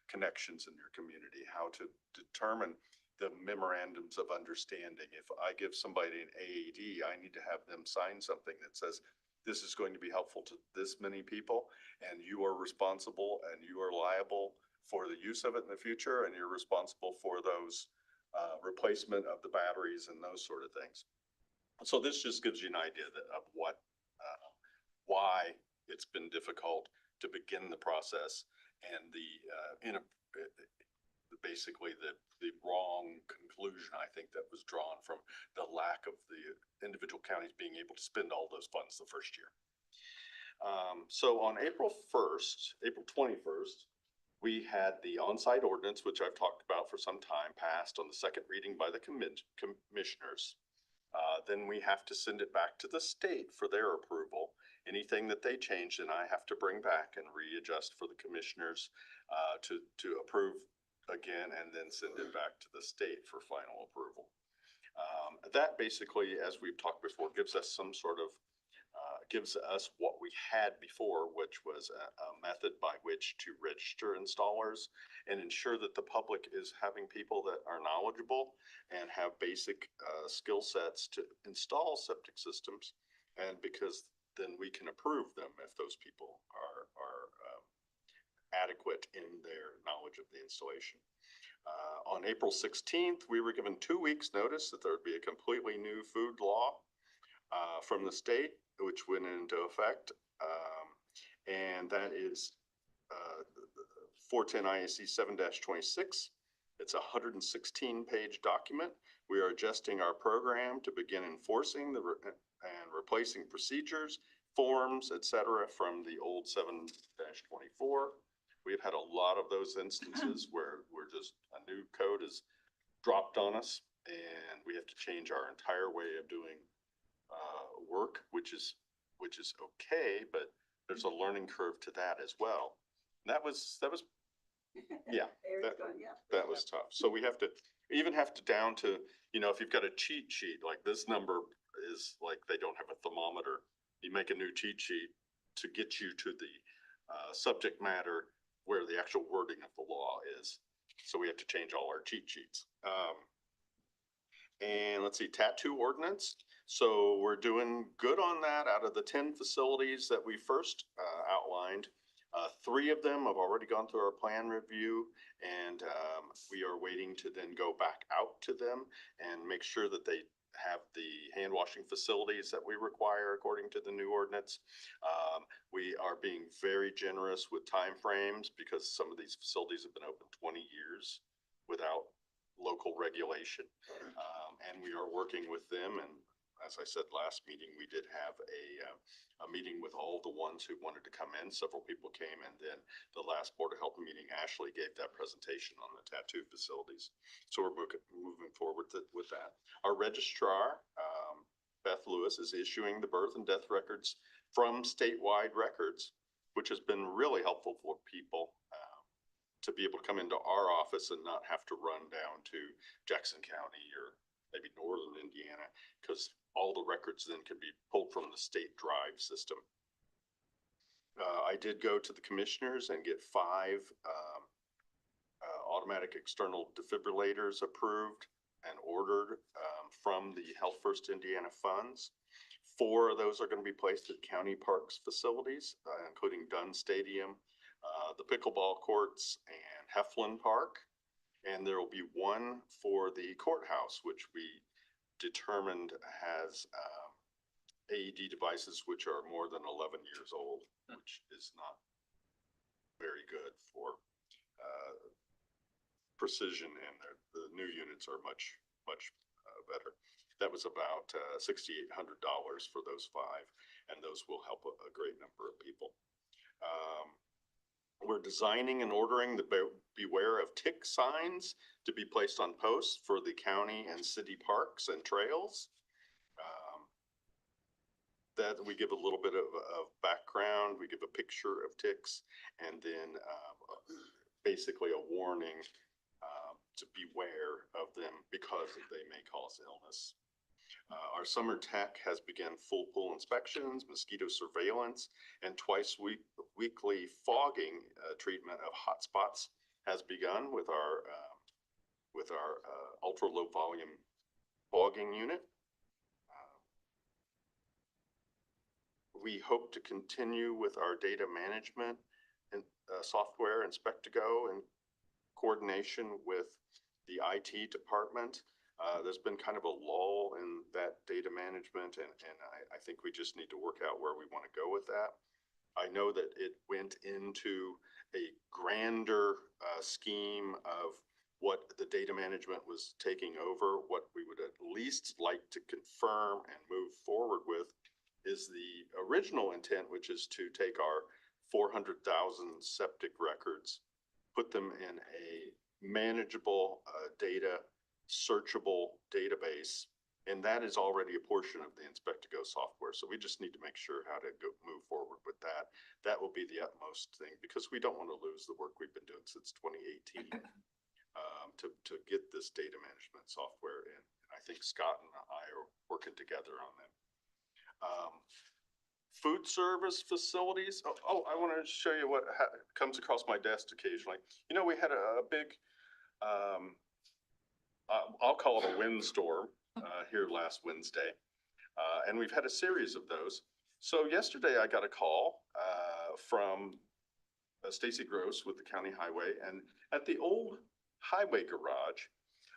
connections in your community, how to determine the memorandums of understanding. If I give somebody an AED, I need to have them sign something that says, this is going to be helpful to this many people, and you are responsible and you are liable for the use of it in the future, and you're responsible for those replacement of the batteries and those sort of things. So this just gives you an idea of what, why it's been difficult to begin the process and basically the wrong conclusion, I think, that was drawn from the lack of the individual counties being able to spend all those funds the first year. So on April 21st, we had the on-site ordinance, which I've talked about for some time, passed on the second reading by the commissioners. Then we have to send it back to the state for their approval. Anything that they change, then I have to bring back and readjust for the commissioners to approve again, and then send it back to the state for final approval. That basically, as we've talked before, gives us some sort of, gives us what we had before, which was a method by which to register installers and ensure that the public is having people that are knowledgeable and have basic skill sets to install septic systems. And because then we can approve them if those people are adequate in their knowledge of the installation. On April 16th, we were given 2 weeks notice that there would be a completely new food law from the state, which went into effect. And that is 410 IAC 7-26. It's a 116-page document. We are adjusting our program to begin enforcing and replacing procedures, forms, etc., from the old 7-24. We've had a lot of those instances where we're just, a new code is dropped on us and we have to change our entire way of doing work, which is okay, but there's a learning curve to that as well. And that was yeah, that was tough. So we have to down to, if you've got a cheat sheet, like this number is like, they don't have a thermometer. You make a new cheat sheet to get you to the subject matter where the actual wording of the law is. So we have to change all our cheat sheets. And let's see, tattoo ordinance. So we're doing good on that. Out of the 10 facilities that we first outlined, 3 of them have already gone through our plan review, and we are waiting to then go back out to them and make sure that they have the hand washing facilities that we require according to the new ordinance. We are being very generous with timeframes because some of these facilities have been open 20 years without local regulation. And we are working with them. And as I said, last meeting, we did have a meeting with all the ones who wanted to come in. Several people came, and then the last Board of Health meeting, Ashley gave that presentation on the tattoo facilities. So we're moving forward with that. Our registrar, Beth Lewis, is issuing the birth and death records from statewide records, which has been really helpful for people to be able to come into our office and not have to run down to Jackson County or maybe northern Indiana, because all the records then can be pulled from the state drive system. I did go to the commissioners and get 5 automatic external defibrillators approved and ordered from the Health First Indiana funds. 4 of those are going to be placed at county parks facilities, including Dunn Stadium, the pickleball courts, and Heflin Park. And there will be 1 for the courthouse, which we determined has AED devices which are more than 11 years old, which is not very good for precision, and the new units are much better. That was about $6,800 for those 5, and those will help a great number of people. We're designing and ordering the beware of tick signs to be placed on posts for the county and city parks and trails. That we give a little bit of background, we give a picture of ticks, and then basically a warning to beware of them because they may cause illness. Our summer tech has begun full pool inspections, mosquito surveillance, and weekly fogging treatment of hotspots has begun with our ultra low volume fogging unit. We hope to continue with our data management and software Inspect2Go in coordination with the IT department. There's been kind of a lull in that data management, and I think we just need to work out where we want to go with that. I know that it went into a grander scheme of what the data management was taking over. What we would at least like to confirm and move forward with is the original intent, which is to take our 400,000 septic records, put them in a manageable data searchable database, and that is already a portion of the Inspect2Go software. So we just need to make sure how to move forward with that. That will be the utmost thing, because we don't want to lose the work we've been doing since 2018 to get this data management software in. I think Scott and I are working together on that. Food service facilities. Oh, I want to show you what comes across my desk occasionally. You know, we had a big, I'll call it a windstorm here last Wednesday. And we've had a series of those. So yesterday I got a call from Stacy Gross with the county highway, and at the old highway garage,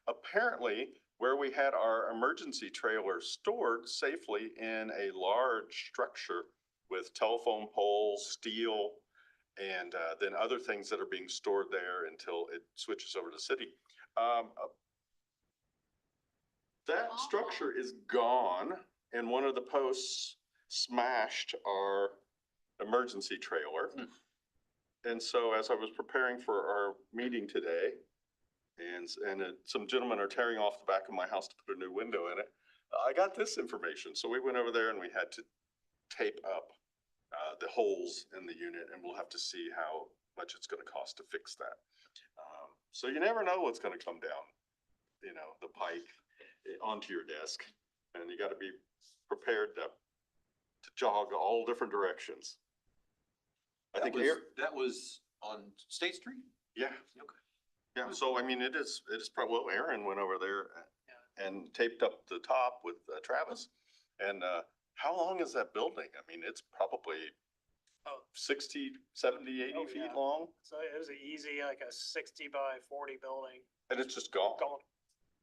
apparently where we had our emergency trailer stored safely in a large structure with telephone poles, steel, and then other things that are being stored there until it switches over to city. That structure is gone, and one of the posts smashed our emergency trailer. And so as I was preparing for our meeting today, and some gentlemen are tearing off the back of my house to put a new window in it, I got this information. So we went over there and we had to tape up the holes in the unit, and we'll have to see how much it's going to cost to fix that. So you never know what's going to come down, you know, the pipe onto your desk, and you got to be prepared to jog all different directions. I think that was on State Street? yeah. Okay. Yeah, so I mean, it is probably, well, Aaron went over there and taped up the top with Travis. And how long is that building? I mean, it's probably 60, 70, 80 Oh, feet yeah. long, So it was easy, like a 60 by 40 building. and it's just gone. Gone.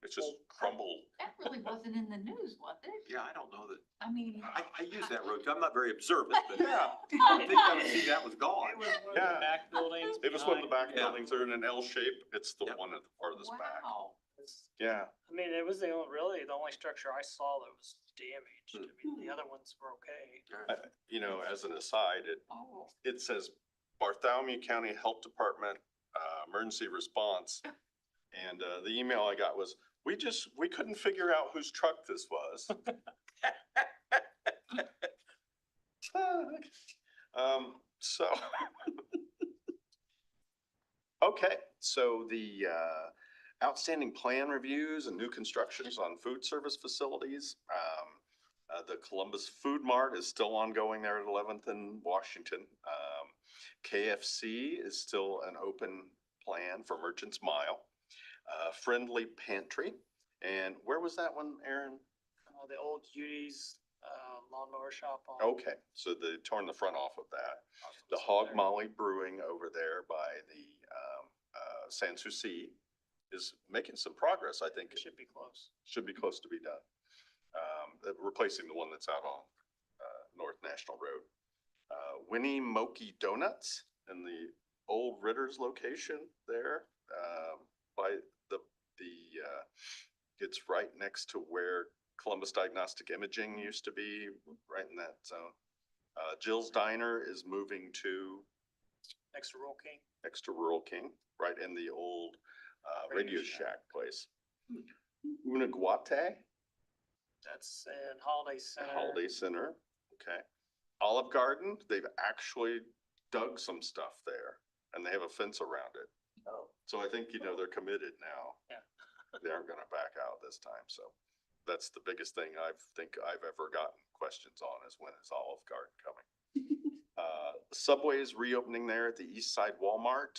It's just crumbled. That really wasn't in the news, was it? Yeah, I don't know that. I mean. I use that road. I'm not very observant, but Yeah, I think I would see that was gone. It was one of Yeah. the back buildings. it was one of the back Yeah. buildings. They're in an L shape. It's the Yep. one at the farthest back. Wow. Yeah, I mean, it was the only structure I saw that was damaged. I mean, the other ones were okay. you know, as an aside, Oh. it says Bartholomew County Health Department, emergency response. And the email I got was, we couldn't figure out whose truck this was. So, okay, so the outstanding plan reviews and new constructions on food service facilities. The Columbus Food Mart is still ongoing there at 11th and Washington. KFC is still an open plan for Merchants Mile. Friendly Pantry, and where was that one, Aaron? The old Judy's lawnmower shop on. Okay, so they torn the front off of that. The Hog Molly Brewing over there by the, Sanssouci is making some progress, I think. It should be close. Should be close to be done. Replacing the one that's out on, North National Road. Winnie Moki Donuts in the old Ritter's location there, by it's right next to where Columbus Diagnostic Imaging used to be, right in that zone. Jill's Diner is moving to Next to Roll King. next to Rural King, right in the old, Radio Shack place. Unaguate That's in Holiday Center. Holiday Center, okay. Olive Garden, they've actually dug some stuff there and they have a fence around it. Oh, So I think, they're committed now. Yeah. They aren't gonna back out this time, so that's the biggest thing think I've ever gotten questions on is when is Olive Garden coming? Subway is reopening there at the East Side Walmart.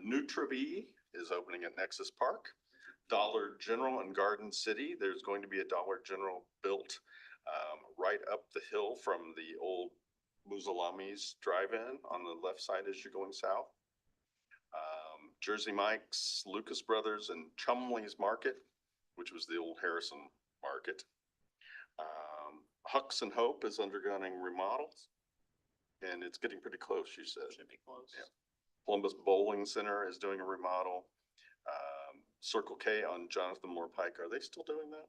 Nutribee is opening at Nexus Park. Dollar General in Garden City, there's going to be a Dollar General built right up the hill from the old Musalami's Drive-In on the left side as you're going south. Jersey Mike's, Lucas Brothers, and Chumley's Market, which was the old Harrison Market. Hucks and Hope is undergoing remodels, and it's getting pretty close, she said. should be close. Yeah. Columbus Bowling Center is doing a remodel. Circle K on Jonathan Moore Pike, are they still doing that?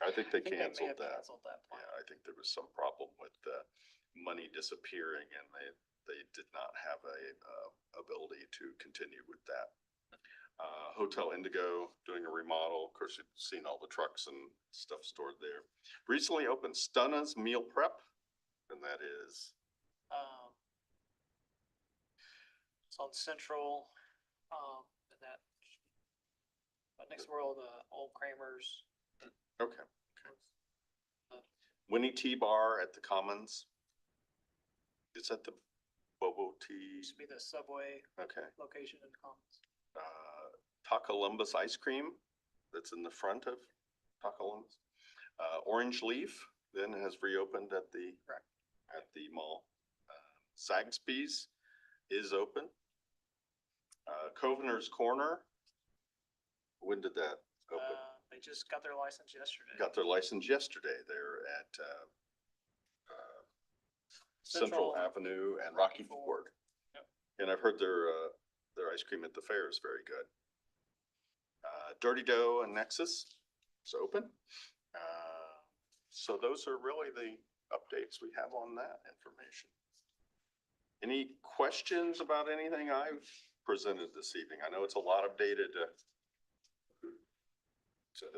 I think they may have canceled that. Canceled that plan. Yeah, I think there was some problem with the money disappearing and they did not have a, ability to continue with that. Hotel Indigo doing a remodel. Of course, you've seen all the trucks and stuff stored there. Recently opened Stunna's Meal Prep, and that is, It's on Central, and that, but next to where all the old Kramers. okay. Winnie Tea Bar at the Commons. Is that the Bobo Tea? Used to be the Subway Okay. location in the Commons. Tacolumbus Ice Cream, that's in the front of Tacolumbus. Orange Leaf then has reopened at the, Correct. at the mall. Zaxby's is open. Covenant's Corner, when did that open? They just got their license yesterday. Got their license yesterday. They're at, Central Central Avenue and Rocky Ford. Yep. And I've heard their ice cream at the fair is very good. Dirty Dough and Nexus is open. So those are really the updates we have on that information. Any questions about anything I've presented this evening? I know it's a lot of data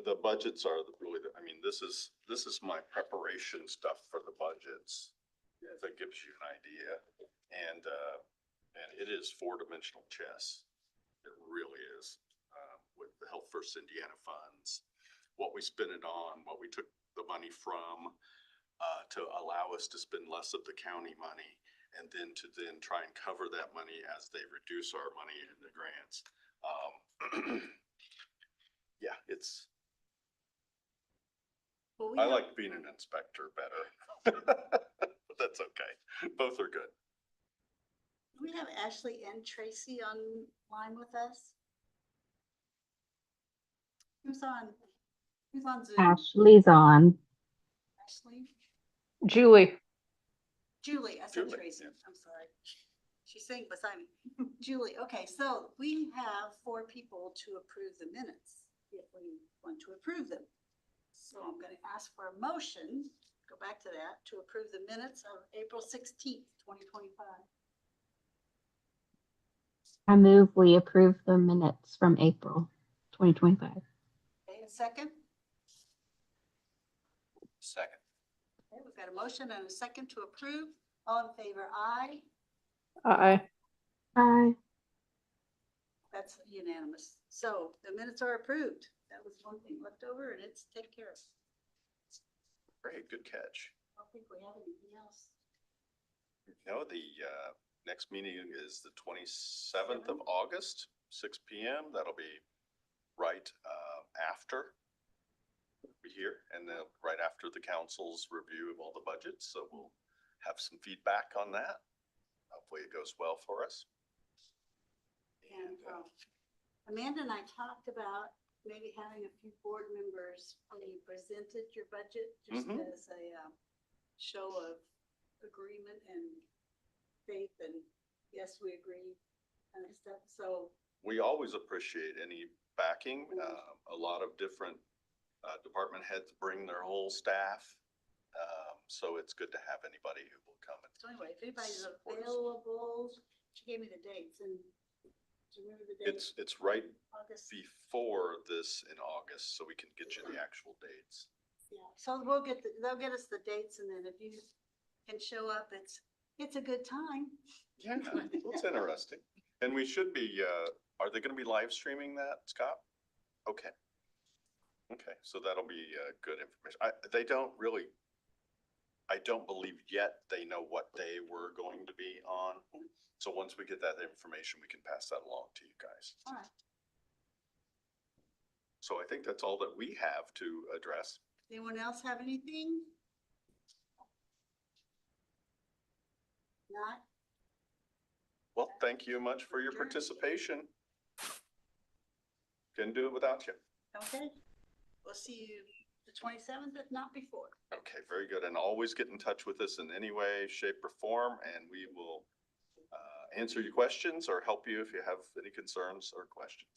the budgets are really, this is my preparation stuff for the budgets. If that gives you an idea. And it is four-dimensional chess. It really is, with the Health First Indiana funds, what we spend it on, what we took the money from, to allow us to spend less of the county money, and then to try and cover that money as they reduce our money in the grants. Yeah, Well, we I have- like being an inspector better. But that's okay. Both are good. We have Ashley and Tracy online with us. Who's on Zoom? Ashley's on. Ashley? Julie, Julie, I said Julie, Tracy, yeah. I'm sorry. She's sitting beside me. Julie, okay, so we have 4 people to approve the minutes, if we want to approve them. So I'm gonna ask for a motion, go back to that, to approve the minutes of April 16th, 2025. I move we approve the minutes from April 2025. Okay, a second? Second. Okay, we've got a motion and a second to approve. All in favor, aye. aye. Aye. That's unanimous. So the minutes are approved. That was one thing left over and it's taken care of. Great, good catch. I don't think we have anything else. No, the next meeting is the 27th of August, 6 PM. That'll be right after be here and then right after the council's review of all the budgets, so we'll have some feedback on that. Hopefully it goes well for us. And Amanda and I talked about maybe having a few board members when you presented your budget, just Mhm. as a show of agreement and faith and yes, we agree kind of stuff. So We always appreciate any backing. A lot of different department heads bring their whole staff. So it's good to have anybody who will come and so anyway, if anybody's Support us. available, she gave me the dates and do you remember the dates? it's right August. before this in August, so we can get you the actual dates. Yeah, so they'll get us the dates and then if you can show up, it's a good time. Yeah, it's interesting. And we should be, are they gonna be live streaming that, Scott? Okay. Okay, so that'll be, good information. They don't really, I don't believe yet they know what day we're going to be on. So once we get that information, we can pass that along to you guys. All right. So I think that's all that we have to address. Anyone else have anything? Not? Well, thank you much for your Sure. participation. Couldn't do it without you. Okay. We'll see you the 27th, if not before. Okay, very good. And always get in touch with us in any way, shape or form, and we will answer your questions or help you if you have any concerns or questions.